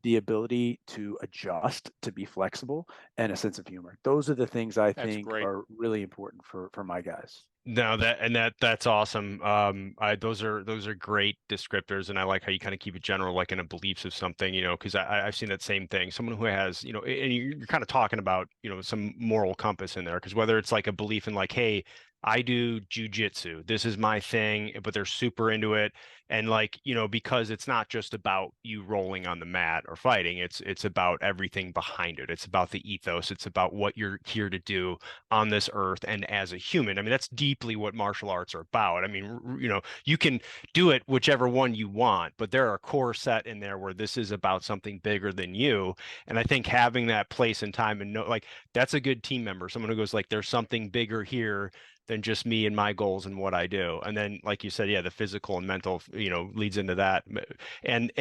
The ability to adjust, to be flexible, and a sense of humor. Those are the things I That's think great. are really important for my guys. No, that's awesome. Those are great descriptors, and I like how you kind of keep it general, like in a beliefs of something, because I've seen that same thing. Someone who has, and you're kind of talking about, some moral compass in there, because whether it's like a belief in like, hey, I do jujitsu, this is my thing, but they're super into it, and like, because it's not just about you rolling on the mat or fighting, it's about everything behind it. It's about the ethos. It's about what you're here to do on this earth and as a human. I mean, that's deeply what martial arts are about. I mean, you can do it whichever one you want, but there are a core set in there where this is about something bigger than you. And I think having that place and time and like that's a good team member, someone who goes like, there's something bigger here than just me and my goals and what I do. And then, like you said, yeah, the physical and mental, leads into that. And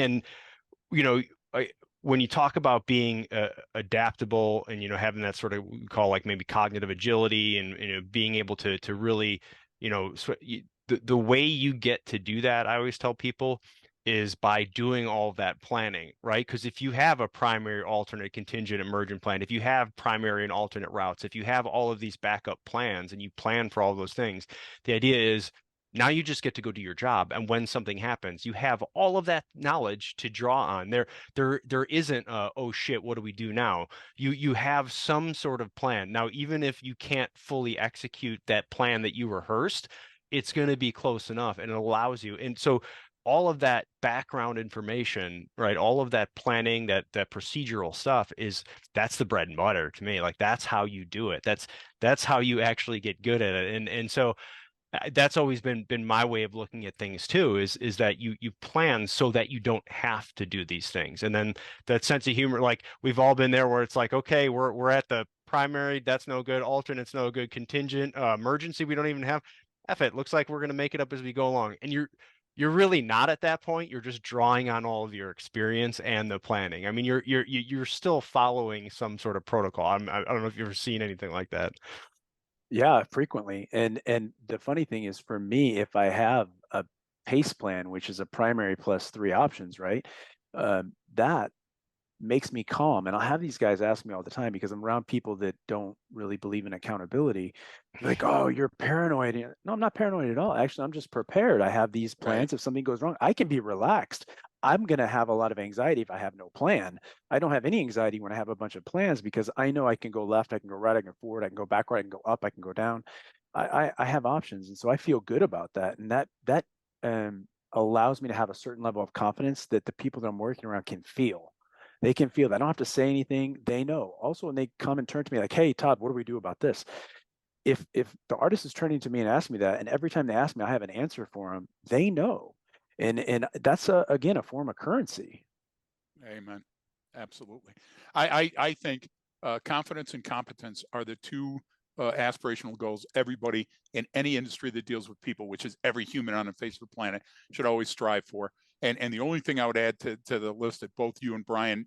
you know, I, when you talk about being adaptable and having that sort of we call like maybe cognitive agility and being able to really the way you get to do that, I always tell people, is by doing all of that planning, right? Because if you have a primary, alternate, contingent, emergent plan, if you have primary and alternate routes, if you have all of these backup plans and you plan for all those things, the idea is now you just get to go do your job. And when something happens, you have all of that knowledge to draw on. There isn't oh shit, what do we do now? You have some sort of plan. Now, even if you can't fully execute that plan that you rehearsed, it's going to be close enough and it allows you. And so all of that background information, right? All of that planning, that procedural stuff that's the bread and butter to me. Like that's how you do it. That's how you actually get good at it. And so that's always been my way of looking at things too, is that you plan so that you don't have to do these things. And then that sense of humor, like we've all been there where it's like, okay, we're at the primary, that's no good, alternate's no good, contingent, emergency, we don't even have. F it, looks like we're going to make it up as we go along. And you're really not at that point. You're just drawing on all of your experience and the planning. I mean, you're still following some sort of protocol. I don't know if you've ever seen anything like that. Yeah, frequently. And the funny thing is, for me, if I have a pace plan, which is a primary plus three options, right? That makes me calm. And I'll have these guys ask me all the time because I'm around people that don't really believe in accountability. They're like, oh, you're paranoid. No, I'm not paranoid at all. Actually, I'm just prepared. I have these Right. plans. If something goes wrong, I can be relaxed. I'm going to have a lot of anxiety if I have no plan. I don't have any anxiety when I have a bunch of plans because I know I can go left, I can go right, I can go forward, I can go backward, I can go up, I can go down. I have options. And so I feel good about that. And that allows me to have a certain level of confidence that the people that I'm working around can feel. They can feel that. I don't have to say anything. They know. Also, when they come and turn to me like, hey, Todd, what do we do about this? If the artist is turning to me and asking me that, and every time they ask me, I have an answer for them, they know. And that's again a form of currency. Amen. Absolutely. I think confidence and competence are the two aspirational goals everybody in any industry that deals with people, which is every human on the face of the planet, should always strive for. And the only thing I would add to the list that both you and Brian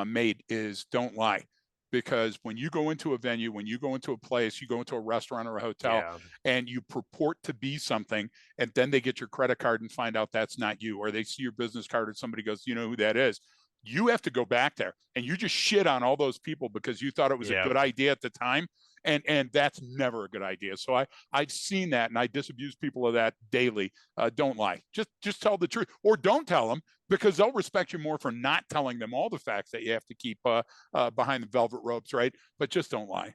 made is don't lie. Because when you go into a venue, when you go into a place, you go into a restaurant or a hotel, Yeah. and you purport to be something, and then they get your credit card and find out that's not you, or they see your business card and somebody goes, you know who that is? You have to go back there and you just shit on all those people because you thought it was a Yeah. good idea at the time. And that's never a good idea. So I've seen that, and I disabuse people of that daily. Don't lie. Just tell the truth, or don't tell them, because they'll respect you more for not telling them all the facts that you have to keep behind the velvet ropes, right? But just don't lie.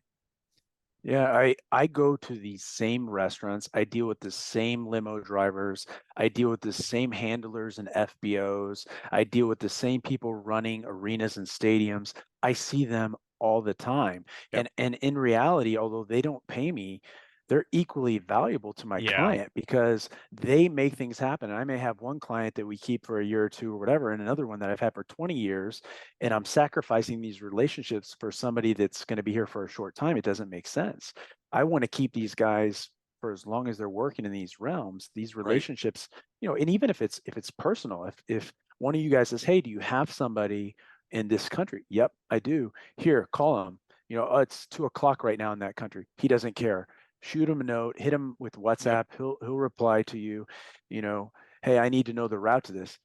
Yeah, I go to these same restaurants. I deal with the same limo drivers. I deal with the same handlers and FBOs. I deal with the same people running arenas and stadiums. I see them all the time. Yep. And in reality, although they don't pay me, they're equally valuable to my Yeah. client because they make things happen. And I may have one client that we keep for a year or two or whatever, and another one that I've had for 20 years, and I'm sacrificing these relationships for somebody that's going to be here for a short time. It doesn't make sense. I want to keep these guys for as long as they're working in these realms, these Right. relationships, and even if it's personal, if one of you guys says, hey, do you have somebody in this country? Yep, I do. Here, call him. You know, it's 2 o'clock right now in that country. He doesn't care. Shoot him a note, hit him with Yep. WhatsApp. He'll reply to you, you know, hey, I need to know the route to this.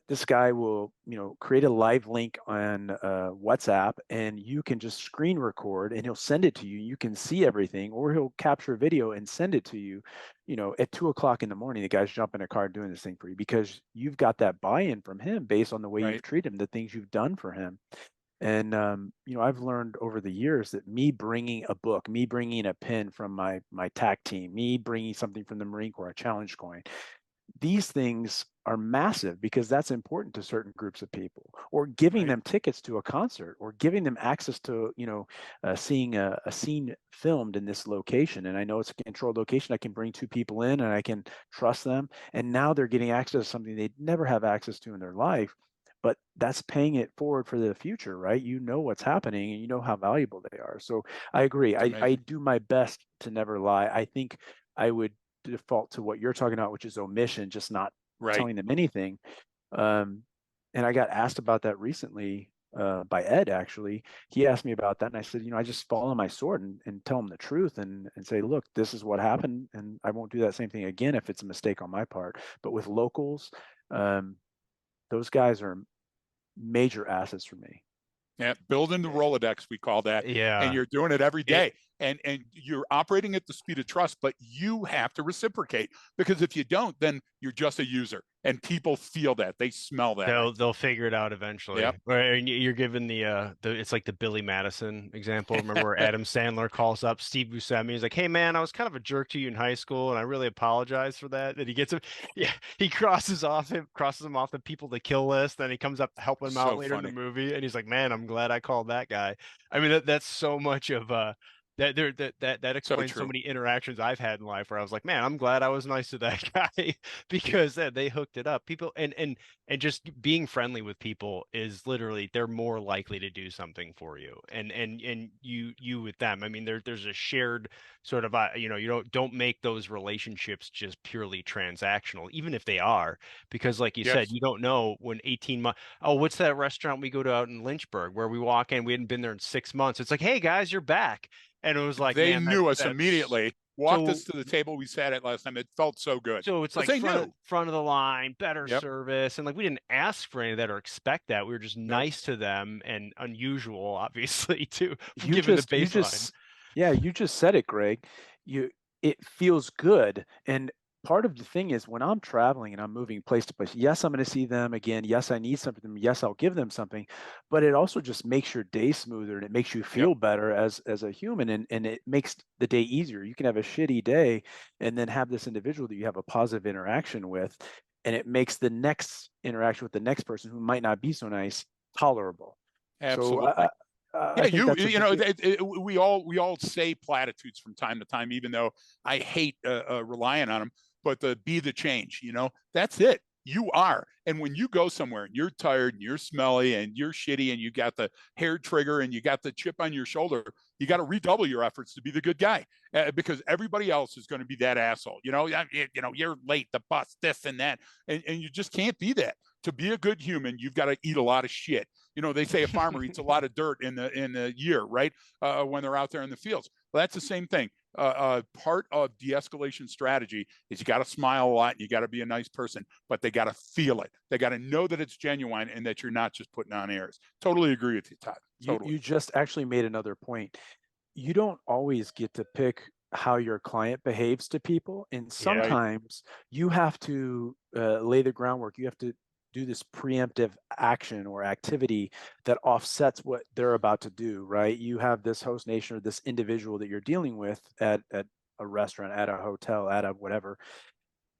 This guy will, you know, create a live link on WhatsApp, and you can just screen record, and he'll send it to you. You can see everything, or he'll capture a video and send it to you. You know, at 2 o'clock in the morning, the guy's jumping in a car doing this thing for you because you've got that buy-in from him based on the way Right. you've treated him, the things you've done for him. And you know, I've learned over the years that me bringing a book, me bringing a pin from my TAC team, me bringing something from the Marine Corps, a challenge coin, these things are massive because that's important to certain groups of people, or giving Right. them tickets to a concert, or giving them access to, you know, seeing a scene filmed in this location. And I know it's a controlled location. I can bring 2 people in and I can trust them. And now they're getting access to something they'd never have access to in their life. But that's paying it forward for the future, right? You know what's happening and you know how valuable they are. So I agree. It's I amazing. do my best to never lie. I think I would default to what you're talking about, which is omission, just not Right. telling them anything. And I got asked about that recently by Ed, actually. He asked me about that, and I said, you know, I just fall on my sword and tell him the truth and say, look, this is what happened, and I won't do that same thing again if it's a mistake on my part. But with locals, um, those guys are major assets for me. Yeah, building the Rolodex, we call that, and Yeah. you're doing it every It, day. And you're operating at the speed of trust, but you have to reciprocate, because if you don't, then you're just a user, and people feel that, they smell that. they'll figure it out eventually. Yep. Right, and you're given the it's like the Billy Madison example. Remember where Adam Sandler calls up Steve Buscemi? He's like, "Hey man, I was kind of a jerk to you in high school, and I really apologize for that." And he gets him, yeah, he crosses him off the people to kill list. Then he comes up helping him out So later in the funny. movie, and he's like, "Man, I'm glad I called that guy." I mean, that's so much of that So explains so true. many interactions I've had in life where I was like, "Man, I'm glad I was nice to that guy." Because they hooked it up. People and just being friendly with people is literally they're more likely to do something for you, and you with them. I mean, there's a shared sort of you know, you don't make those relationships just purely transactional, even if they are, because like you said, Yes. you don't know when 18 months. Oh, what's that restaurant we go to out in Lynchburg where we walk in, we hadn't been there in 6 months. It's like, hey guys, you're back. And it was like, They man, knew us that's immediately, walked so us to the table we sat at last time. It felt so good so it's because like they knew. front of the line, better Yep. service, and like we didn't ask for any of that or expect that. We were just Nope. nice to them and unusual, obviously, too, You given the just, baseline. yeah, you just said it, Greg. You, it feels good. And part of the thing is when I'm traveling and I'm moving place to place, yes, I'm going to see them again. Yes, I need something. Yes, I'll give them something. But it also just makes your day smoother and it makes you Yep. feel better as a human, and it makes the day easier. You can have a shitty day and then have this individual that you have a positive interaction with, and it makes the next interaction with the next person who might not be so nice tolerable. So Absolutely. I Yeah, think that's a you big know, deal. we all say platitudes from time to time, even though I hate relying on them. But the be the change, that's it. You are, and when you go somewhere and you're tired and you're smelly and you're shitty and you got the hair trigger and you got the chip on your shoulder, you got to redouble your efforts to be the good guy, because everybody else is going to be that asshole. You're late, the bus, this and that, and you just can't be that. To be a good human, you've got to eat a lot of shit. They say a farmer eats a lot of dirt in the year, right? When they're out there in the fields. Well, that's the same thing. Part of de-escalation strategy is you got to smile a lot and you got to be a nice person, but they got to feel it. They got to know that it's genuine and that you're not just putting on airs. Totally agree with you, Todd. Totally. You just actually made another point. You don't always get to pick how your client behaves to people, and Yeah. Right. sometimes you have to lay the groundwork. You have to do this preemptive action or activity that offsets what they're about to do, right? You have this host nation or this individual that you're dealing with at a restaurant, at a hotel, at a whatever,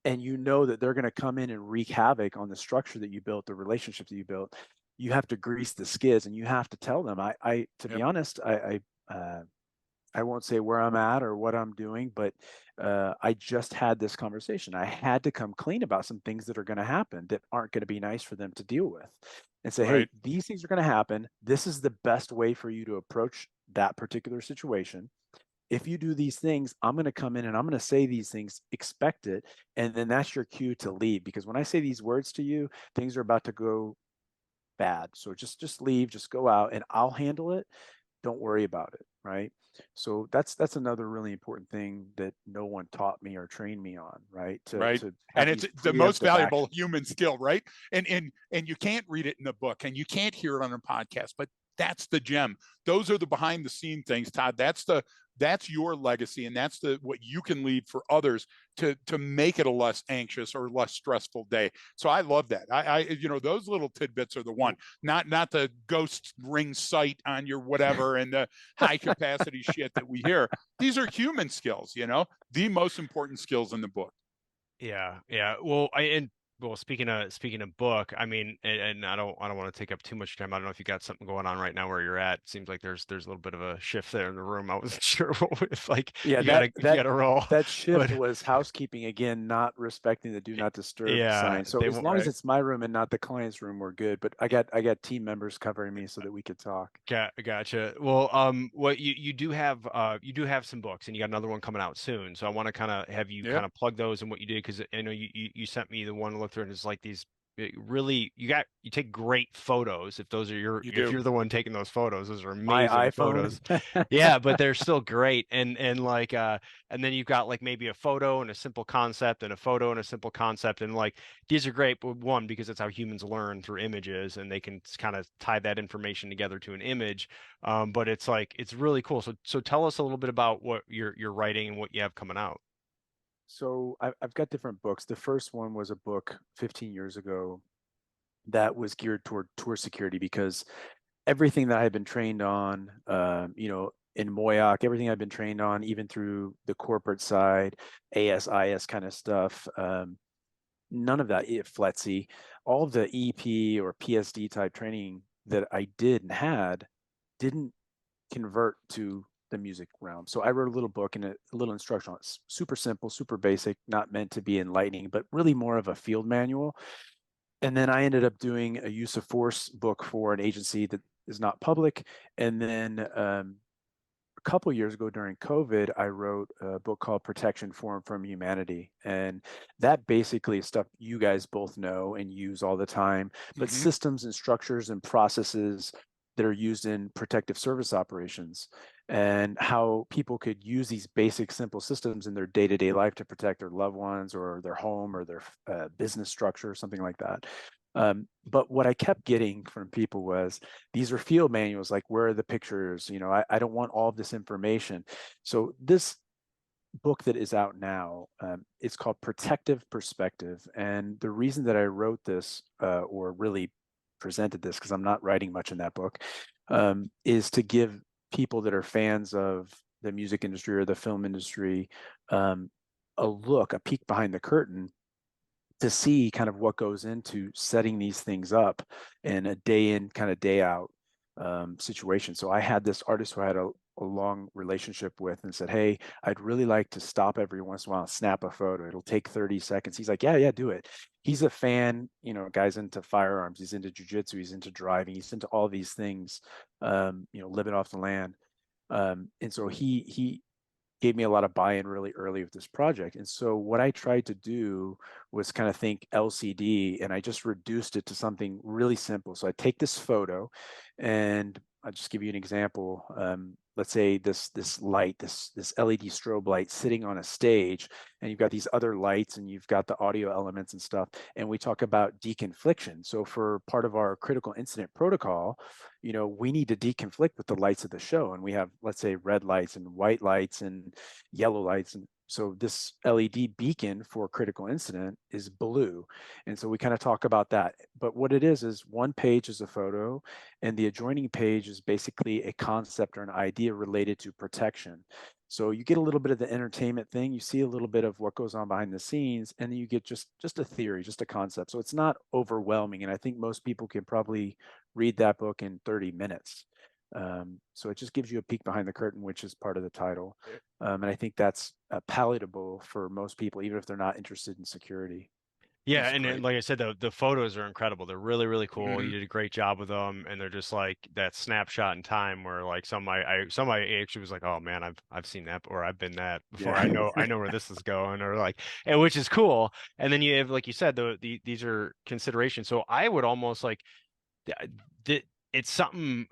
and you know that they're going to come in and wreak havoc on the structure that you built, the relationship that you built. You have to grease the skids, and you have to tell them. To be Yep. honest, I won't say where I'm at or what I'm doing, but I just had this conversation. I had to come clean about some things that are going to happen that aren't going to be nice for them to deal with, and say, hey, Right. these things are going to happen. This is the best way for you to approach that particular situation. if you do these things, I'm going to come in and I'm going to say these things, expect it. And then that's your cue to leave. Because when I say these words to you, things are about to go bad. So just leave, just go out and I'll handle it. Don't worry about it. Right. So that's another really important thing that no one taught me or trained me on, right? Right. To have And it's these the most preemptive valuable actions. human skill, right? And you can't read it in a book and you can't hear it on a podcast, but that's the gem. Those are the behind the scene things, Todd. That's your legacy, and that's the what you can leave for others to make it a less anxious or less stressful day. So I love that. I those little tidbits are the one, not the ghost ring sight on your whatever and the high capacity shit that we hear. These are human skills, the most important skills in the book. Yeah, yeah. Well, speaking of book, I mean, and I don't want to take up too much time. I don't know if you got something going on right now where you're at. Seems like there's a little bit of a shift there in the room. I wasn't sure if like Yeah, you gotta roll, that shift but was housekeeping again, not respecting the do not disturb yeah, sign. So they as won't. long as it's my room and not the client's room, we're good. But I got team members covering me so that we could talk. Gotcha. Well, what you do have some books, and you got another one coming out soon. So I want to kind of have you Yeah, kind of plug those and what you did, because I know you sent me the one to look through, and it's like these really you take great photos. you If do. you're the one taking those photos, those are My amazing iPhone. photos. Yeah, but they're still great, and like and then you've got like maybe a photo and a simple concept, and a photo and a simple concept, and like these are great, but one, because that's how humans learn through images, and they can kind of tie that information together to an image. But it's like it's really cool. So tell us a little bit about what you're writing and what you have coming out. So I've got different books. The first one was a book 15 years ago that was geared toward tour security because everything that I had been trained on, in Moyoc, everything I've been trained on, even through the corporate side, ASIS kind of stuff, none of that, FLETC, all of the EP or PSD type training that I did and had didn't convert to the music realm. So I wrote a little book and a little instructional. It's super simple, super basic, not meant to be enlightening, but really more of a field manual. And then I ended up doing a use of force book for an agency that is not public. And then a couple years ago during COVID, I wrote a book called Protection Form from Humanity. And that basically is stuff you guys both know and use all the time, but Hmm. systems and structures and processes that are used in protective service operations and how people could use these basic, simple systems in their day-to-day life to protect their loved ones or their home or their business structure or something like that. But what I kept getting from people was these are field manuals, like where are the pictures? I don't want all of this information. So this book that is out now, it's called Protective Perspective. And the reason that I wrote this or really presented this, because I'm not writing much in that book, is to give people that are fans of the music industry or the film industry a peek behind the curtain to see kind of what goes into setting these things up in a day in, kind of day out situation. So I had this artist who I had a long relationship with and said, hey, I'd really like to stop every once in a while and snap a photo. It'll take 30 seconds. He's like, yeah, do it. He's a fan, guy's into firearms, he's into jujitsu, he's into driving, he's into all these things, living off the land. And so he gave me a lot of buy-in really early with this project. And so what I tried to do was kind of think LCD, and I just reduced it to something really simple. So I take this photo, and I'll just give you an example. Let's say this light, this LED strobe light sitting on a stage, and you've got these other lights, and you've got the audio elements and stuff. And we talk about deconfliction. So for part of our critical incident protocol, we need to deconflict with the lights of the show, and we have, let's say, red lights and white lights and yellow lights. And so this LED beacon for critical incident is blue. And so we kind of talk about that. But what it is one page is a photo, and the adjoining page is basically a concept or an idea related to protection. So you get a little bit of the entertainment thing, you see a little bit of what goes on behind the scenes, and then you get just a theory, just a concept. So it's not overwhelming. And I think most people can probably read that book in 30 minutes. So it just gives you a peek behind the curtain, which is part of the title. And I think that's palatable for most people, even if they're not interested in security. Yeah, He's and great. like I said, the photos are incredible. They're really, really cool. You Mhm. did a great job with them, and they're just like that snapshot in time where like some I actually was like, oh man, I've seen that or I've been that before. Yeah. I know where this is going, or like, and which is cool. And then you have, like you said, these are considerations. So I would almost like th- it's something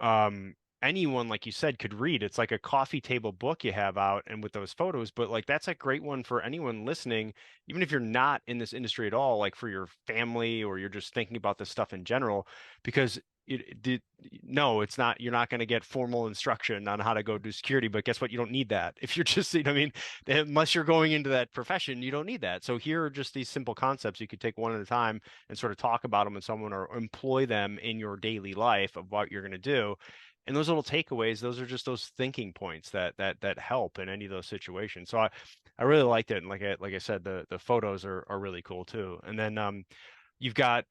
anyone, like you said, could read. It's like a coffee table book you have out and with those photos, but like that's a great one for anyone listening, even if you're not in this industry at all, like for your family or you're just thinking about this stuff in general, because no, it's not, you're not going to get formal instruction on how to go do security, but guess what? You don't need that. If you're just, you know what I mean? Unless you're going into that profession, you don't need that. So here are just these simple concepts you could take one at a time and sort of talk about them with someone or employ them in your daily life of what you're going to do. And those little takeaways, those are just those thinking points that help in any of those situations. So I really liked it. And like I said, the photos are really cool too. And then you've got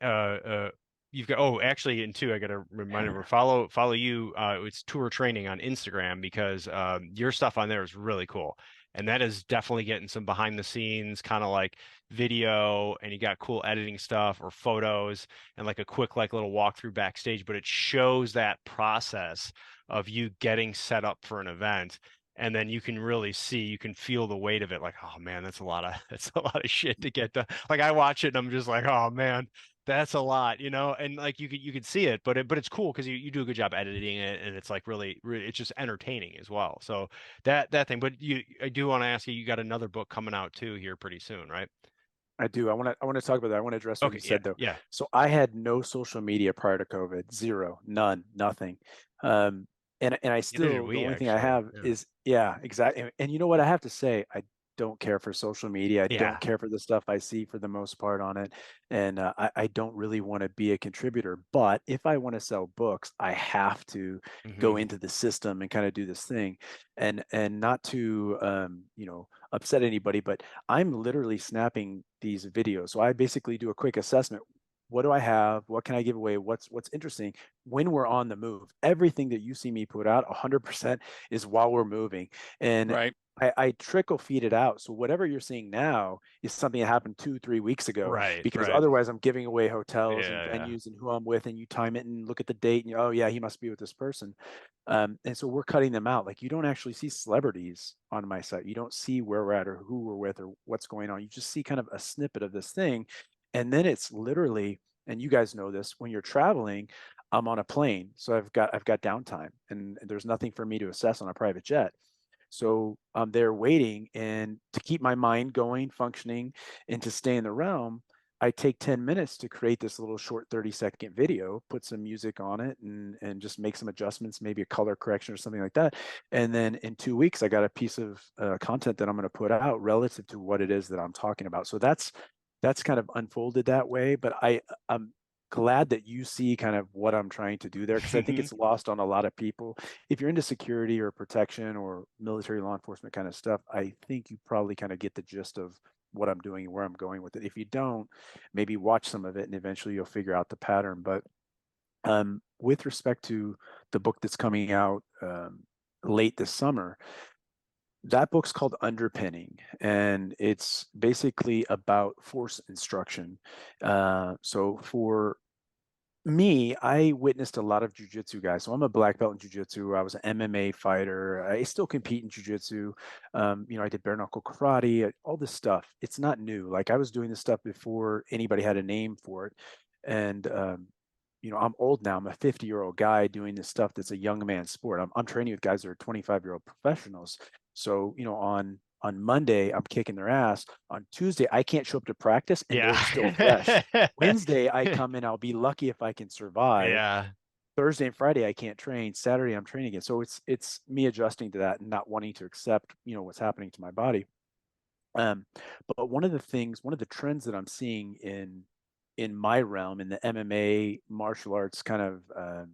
you've got, oh, actually, and two, I got to remind everyone, follow you, it's Tour Training on Instagram, because your stuff on there is really cool, and that is definitely getting some behind the scenes kind of like video, and you got cool editing stuff or photos and like a quick like little walkthrough backstage, but it shows that process of you getting set up for an event. And then you can really see, you can feel the weight of it. Like, oh man, that's a lot of shit to get done. Like I watch it and I'm just like, oh man, that's a lot, you know. And like you could see it, but it's cool because you do a good job editing it, and it's like really, really, it's just entertaining as well. So that thing. But I do want to ask you, you got another book coming out too here pretty soon, right? I do. I want to talk about that. I want to address what Okay, you yeah, said though. yeah. So I had no social media prior to COVID, zero, none, nothing. Um, and I Neither did still, the we only thing I actually. have Yeah. is, yeah, exactly. And you know what I have to say? I don't care for social media. I don't Yeah. care for the stuff I see for the most part on it. And I don't really want to be a contributor. But if I want to sell books, I have to go Hmm. into the system and kind of do this thing. And not to upset anybody, but I'm literally snapping these videos. So I basically do a quick assessment. What do I have? What can I give away? What's interesting when we're on the move? Everything that you see me put out, 100% is while we're moving, and Right. I trickle feed it out. So whatever you're seeing now is something that happened 2-3 weeks ago. Right, Because right. otherwise, I'm giving away hotels and Yeah, yeah. venues and who I'm with, and you time it and look at the date, and oh yeah, he must be with this person. And so we're cutting them out. Like you don't actually see celebrities on my site. You don't see where we're at or who we're with or what's going on. You just see kind of a snippet of this thing. And then it's literally, and you guys know this, when you're traveling, I'm on a plane. So I've got downtime and there's nothing for me to assess on a private jet. So I'm there waiting, and to keep my mind going, functioning, and to stay in the realm, I take 10 minutes to create this little short 30-second video, put some music on it, and just make some adjustments, maybe a color correction or something like that. And then in 2 weeks, I got a piece of content that I'm going to put out relative to what it is that I'm talking about. So that's kind of unfolded that way. But I'm glad that you see kind of what I'm trying to do there, because I think it's lost on a lot of people. If you're into security or protection or military law enforcement kind of stuff, I think you probably kind of get the gist of what I'm doing and where I'm going with it. If you don't, maybe watch some of it and eventually you'll figure out the pattern. But with respect to the book that's coming out late this summer, that book's called Underpinning, and it's basically about force instruction. So for me, I witnessed a lot of jujitsu guys. So I'm a black belt in jujitsu. I was an MMA fighter. I still compete in jujitsu. I did bare knuckle karate, all this stuff. It's not new. Like I was doing this stuff before anybody had a name for it. And I'm old now. I'm a 50-year-old guy doing this stuff that's a young man's sport. I'm training with guys that are 25-year-old professionals. So, on Monday, I'm kicking their ass. On Tuesday, I can't show up to practice and they're still fresh. Yeah. Wednesday, I come in, I'll be lucky if I can survive. Yeah. Thursday and Friday, I can't train. Saturday, I'm training again. So it's me adjusting to that and not wanting to accept, what's happening to my body. Um, but one of the trends that I'm seeing in my realm, in the MMA martial arts kind of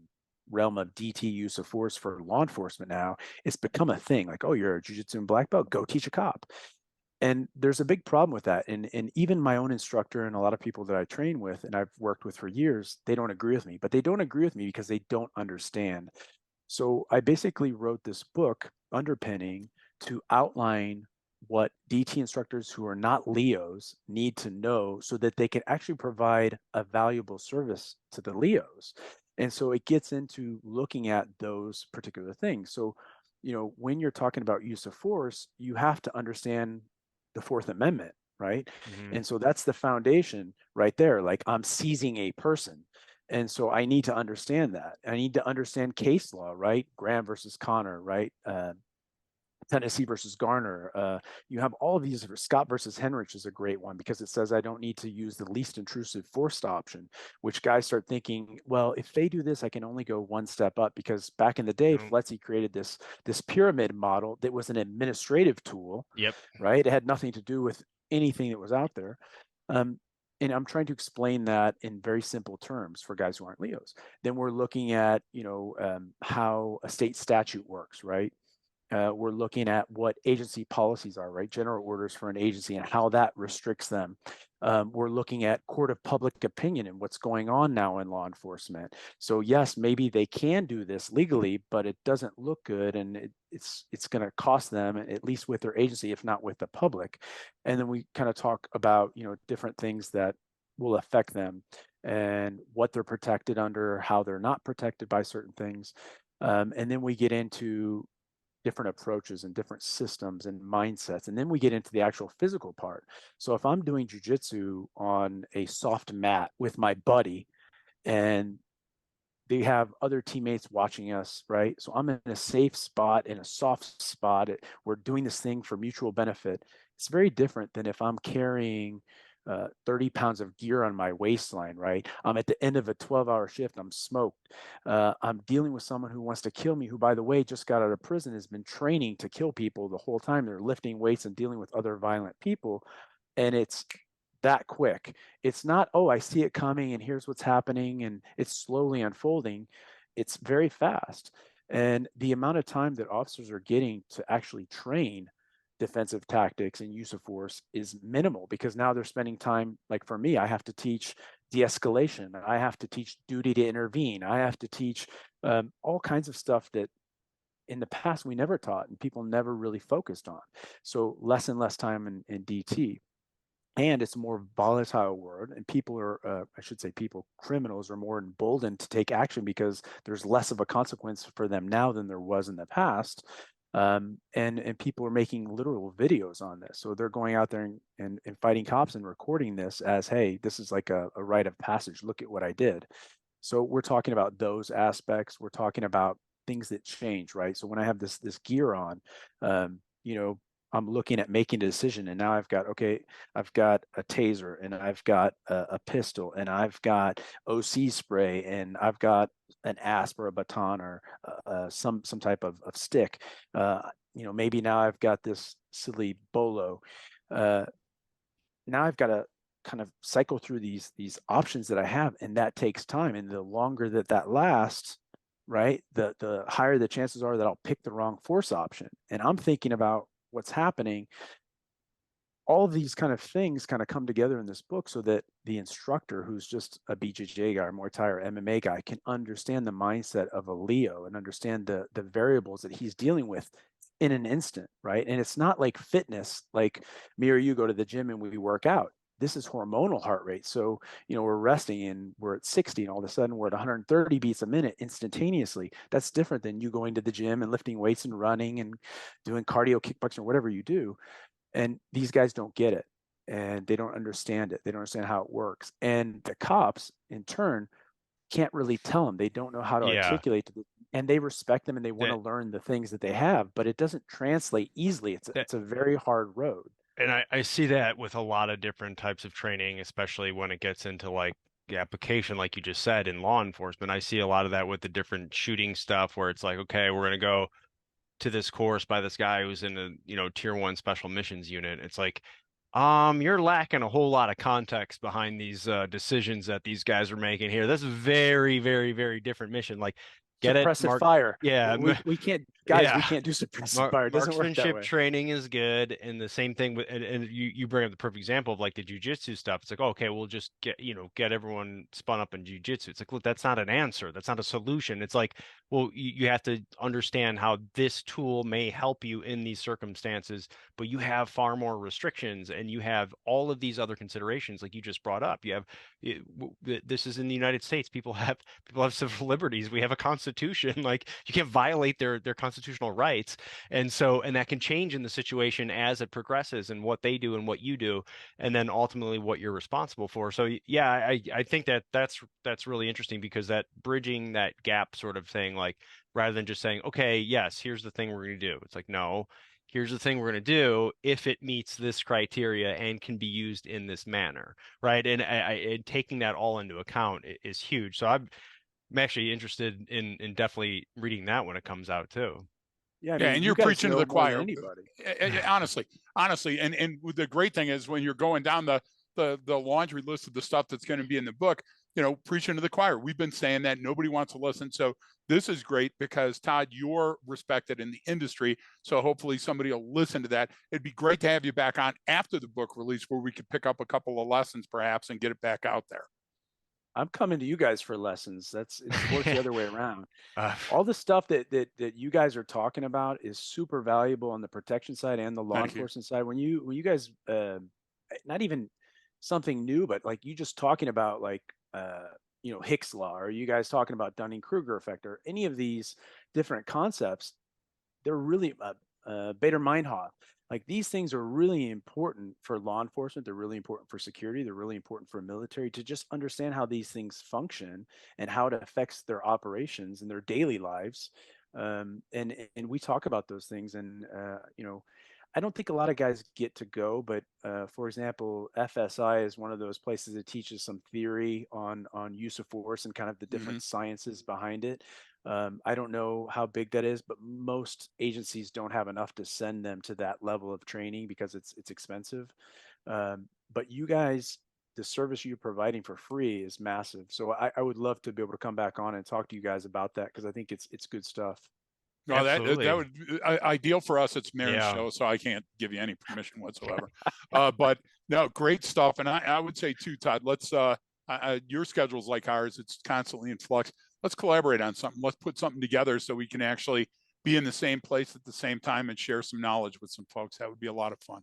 realm of DT, use of force for law enforcement now, it's become a thing. Like, oh, you're a jujitsu and black belt, go teach a cop. And there's a big problem with that. And even my own instructor and a lot of people that I train with and I've worked with for years, they don't agree with me. But they don't agree with me because they don't understand. So I basically wrote this book, Underpinning, to outline what DT instructors who are not LEOs need to know so that they can actually provide a valuable service to the LEOs. And so it gets into looking at those particular things. So, when you're talking about use of force, you have to understand the Fourth Amendment, right? Mhm. And so that's the foundation right there. Like, I'm seizing a person. And so I need to understand that. I need to understand case law, right? Graham versus Connor, right? Tennessee versus Garner. You have all of these. Scott versus Henrich is a great one because it says I don't need to use the least intrusive force option, which guys start thinking, well, if they do this, I can only go one step up, because back in the day, No. Fletzy created this pyramid model that was an administrative tool, Yep. right? It had nothing to do with anything that was out there. And I'm trying to explain that in very simple terms for guys who aren't Leos. Then we're looking at, how a state statute works, right? We're looking at what agency policies are, right? General orders for an agency and how that restricts them. We're looking at court of public opinion and what's going on now in law enforcement. So yes, maybe they can do this legally, but it doesn't look good, and it's going to cost them, at least with their agency, if not with the public. And then we kind of talk about, different things that will affect them and what they're protected under, how they're not protected by certain things. And then we get into different approaches and different systems and mindsets. And then we get into the actual physical part. So if I'm doing jujitsu on a soft mat with my buddy and they have other teammates watching us, right? So I'm in a safe spot, in a soft spot. We're doing this thing for mutual benefit. It's very different than if I'm carrying 30 pounds of gear on my waistline, right? I'm at the end of a 12-hour shift. I'm smoked. I'm dealing with someone who wants to kill me, who, by the way, just got out of prison, has been training to kill people the whole time. They're lifting weights and dealing with other violent people. And it's that quick. It's not, oh, I see it coming and here's what's happening and it's slowly unfolding. It's very fast. And the amount of time that officers are getting to actually train defensive tactics and use of force is minimal, because now they're spending time, like for me, I have to teach de-escalation. I have to teach duty to intervene. I have to teach all kinds of stuff that in the past we never taught and people never really focused on. So less and less time in DT. And it's a more volatile world, and people are, I should say people, criminals are more emboldened to take action because there's less of a consequence for them now than there was in the past. And people are making literal videos on this. So they're going out there and fighting cops and recording this as, hey, this is like a rite of passage. Look at what I did. So we're talking about those aspects. We're talking about things that change, right? So when I have this gear on, you know, I'm looking at making a decision, and now I've got a taser, and I've got a pistol, and I've got OC spray, and I've got an asp or a baton or some type of stick. Maybe now I've got this silly bolo. Now I've got to kind of cycle through these options that I have, and that takes time. And the longer that lasts, right, the higher the chances are that I'll pick the wrong force option. And I'm thinking about what's happening. All of these kind of things kind of come together in this book so that the instructor, who's just a BJJ guy or Muay Thai or MMA guy, can understand the mindset of a Leo and understand the variables that he's dealing with in an instant, right? And it's not like fitness, like me or you go to the gym and we work out. This is hormonal heart rate. So, we're resting and we're at 60 and all of a sudden we're at 130 beats a minute instantaneously. That's different than you going to the gym and lifting weights and running and doing cardio, kickboxing, or whatever you do. And these guys don't get it, and they don't understand it. They don't understand how it works. And the cops, in turn, can't really tell them. They don't know how to Yeah. articulate to them, and they respect them and they want to That learn the things that they have, but it doesn't translate easily. that It's a very hard road. and I see that with a lot of different types of training, especially when it gets into like the application, like you just said, in law enforcement. I see a lot of that with the different shooting stuff where it's like, okay, we're gonna go to this course by this guy who's in a, tier 1 special missions unit. It's like, you're lacking a whole lot of context behind these decisions that these guys are making here. That's a very, very, very different mission. Like, get it, Suppressive Mark? fire. Yeah, We can't guys, we can't do suppressive fire. It doesn't work that Marksmanship way. training is good, and the same thing with and you bring up the perfect example of like the jujitsu stuff. It's like, okay, we'll just get everyone spun up in jujitsu. It's like, look, that's not an answer. That's not a solution. It's like, well, you have to understand how this tool may help you in these circumstances, but you have far more restrictions, and you have all of these other considerations, like you just brought up. You have this is in the United States. People have civil liberties. We have a constitution. Like you can't violate their constitutional rights. And that can change in the situation as it progresses and what they do and what you do, and then ultimately what you're responsible for. So yeah, I think that's really interesting, because that bridging that gap sort of thing, like rather than just saying, okay, yes, here's the thing we're going to do. It's like, no, here's the thing we're going to do if it meets this criteria and can be used in this manner, right? And taking that all into account is huge. So I'm actually interested in definitely reading that when it comes out too. Yeah, I Yeah, mean, and you you're guys preaching to know the more than choir. anybody. Honestly, and the great thing is when you're going down the laundry list of the stuff that's going to be in the book, preaching to the choir. We've been saying that nobody wants to listen. So this is great because Todd, you're respected in the industry. So hopefully somebody will listen to that. It'd be great to have you back on after the book release where we could pick up a couple of lessons perhaps and get it back out there. I'm coming to you guys for lessons. It works the other way around. Uh, All the stuff that you guys are talking about is super valuable on the protection side and the law Thank you. enforcement side. When you guys, not even something new, but like you just talking about like Hicks law, or you guys talking about Dunning-Kruger effect, or any of these different concepts, they're really Bader-Meinhof. Like these things are really important for law enforcement. They're really important for security. They're really important for military to just understand how these things function and how it affects their operations and their daily lives. And we talk about those things. And I don't think a lot of guys get to go, but for example, FSI is one of those places that teaches some theory on use of force and kind of the different sciences behind it. I don't know how big that is, but most agencies don't have enough to send them to that level of training because it's expensive. But you guys, the service you're providing for free is massive. So I would love to be able to come back on and talk to you guys about that, because I think it's good stuff. No, that Absolutely. would ideal for us. It's Marin's Yeah. show, so I can't give you any permission whatsoever. But no, great stuff. And I would say too, Todd, let's your schedule's like ours. It's constantly in flux. Let's collaborate on something. Let's put something together so we can actually be in the same place at the same time and share some knowledge with some folks. That would be a lot of fun.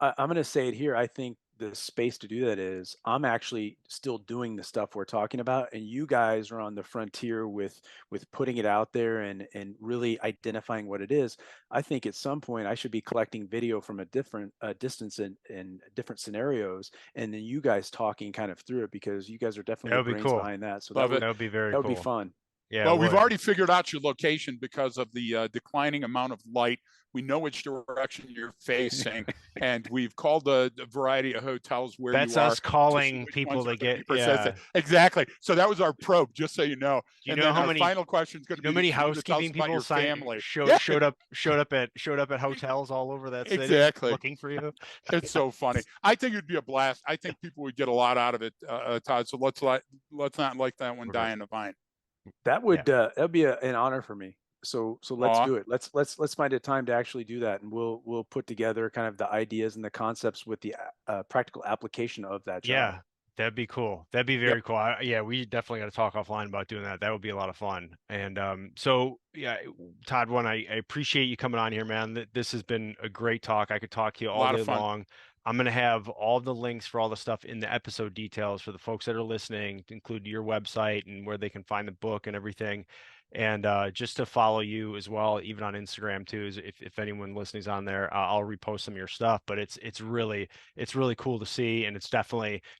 I'm going to say it here. I think the space to do that is I'm actually still doing the stuff we're talking about, and you guys are on the frontier with putting it out there and really identifying what it is. I think at some point I should be collecting video from a different distance in different scenarios, and then you guys talking kind of through it, because you guys are definitely That the would be brains cool. behind that. So Love it. That would be very that would cool. be fun. Yeah. Well, we've already figured out your location because of the declining amount of light. We know which direction you're facing, and we've called a variety of hotels where That's you are. us calling people to get, yeah. Exactly. So that was our probe, just so you know. Do you and know then how our many final question is going to be how many the key to tell us housekeeping about people your family. showed up at hotels all over that city Exactly. looking for you? It's so funny. I think it'd be a blast. I think people would get a lot out of it, Todd. So let's not let that one die in the vine. That would that'd be an honor for me. So let's Aw. do it. Let's find a time to actually do that, and we'll put together kind of the ideas and the concepts with the practical application of that job. Yeah, that'd be cool. That'd be very cool. Yeah, we definitely got to talk offline about doing that. That would be a lot of fun. And so yeah, Todd, I appreciate you coming on here, man. This has been a great talk. I could talk to you all day long. I'm going to have all the links for all the stuff in the episode details for the folks that are listening, to include your website and where they can find the book and everything. And just to follow you as well, even on Instagram too, is if anyone listening's on there, I'll repost some of your stuff. But it's really cool to see, and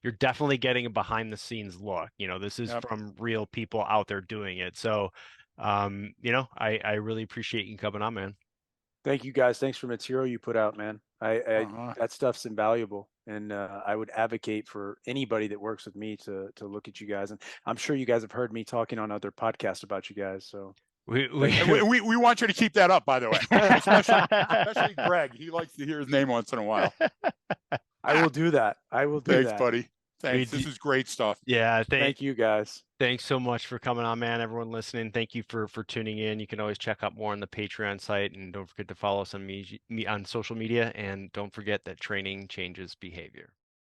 you're definitely getting a behind the scenes look. This is from real people out there doing it. So, I really appreciate you coming on, man. Thank you guys. Thanks for material you put out, man. That stuff's invaluable, and I would advocate for anybody that works with me to look at you guys. And I'm sure you guys have heard me talking on other podcasts about you guys. So we want you to keep that up, by the way, especially Greg. He likes to hear his name once in a while. I will do that. I will do that. Thanks, buddy. Thanks. This is great stuff. Yeah, Thank you guys. thanks so much for coming on, man. Everyone listening, thank you for tuning in. You can always check out more on the Patreon site, and don't forget to follow us on me on social media. And don't forget that training changes behavior.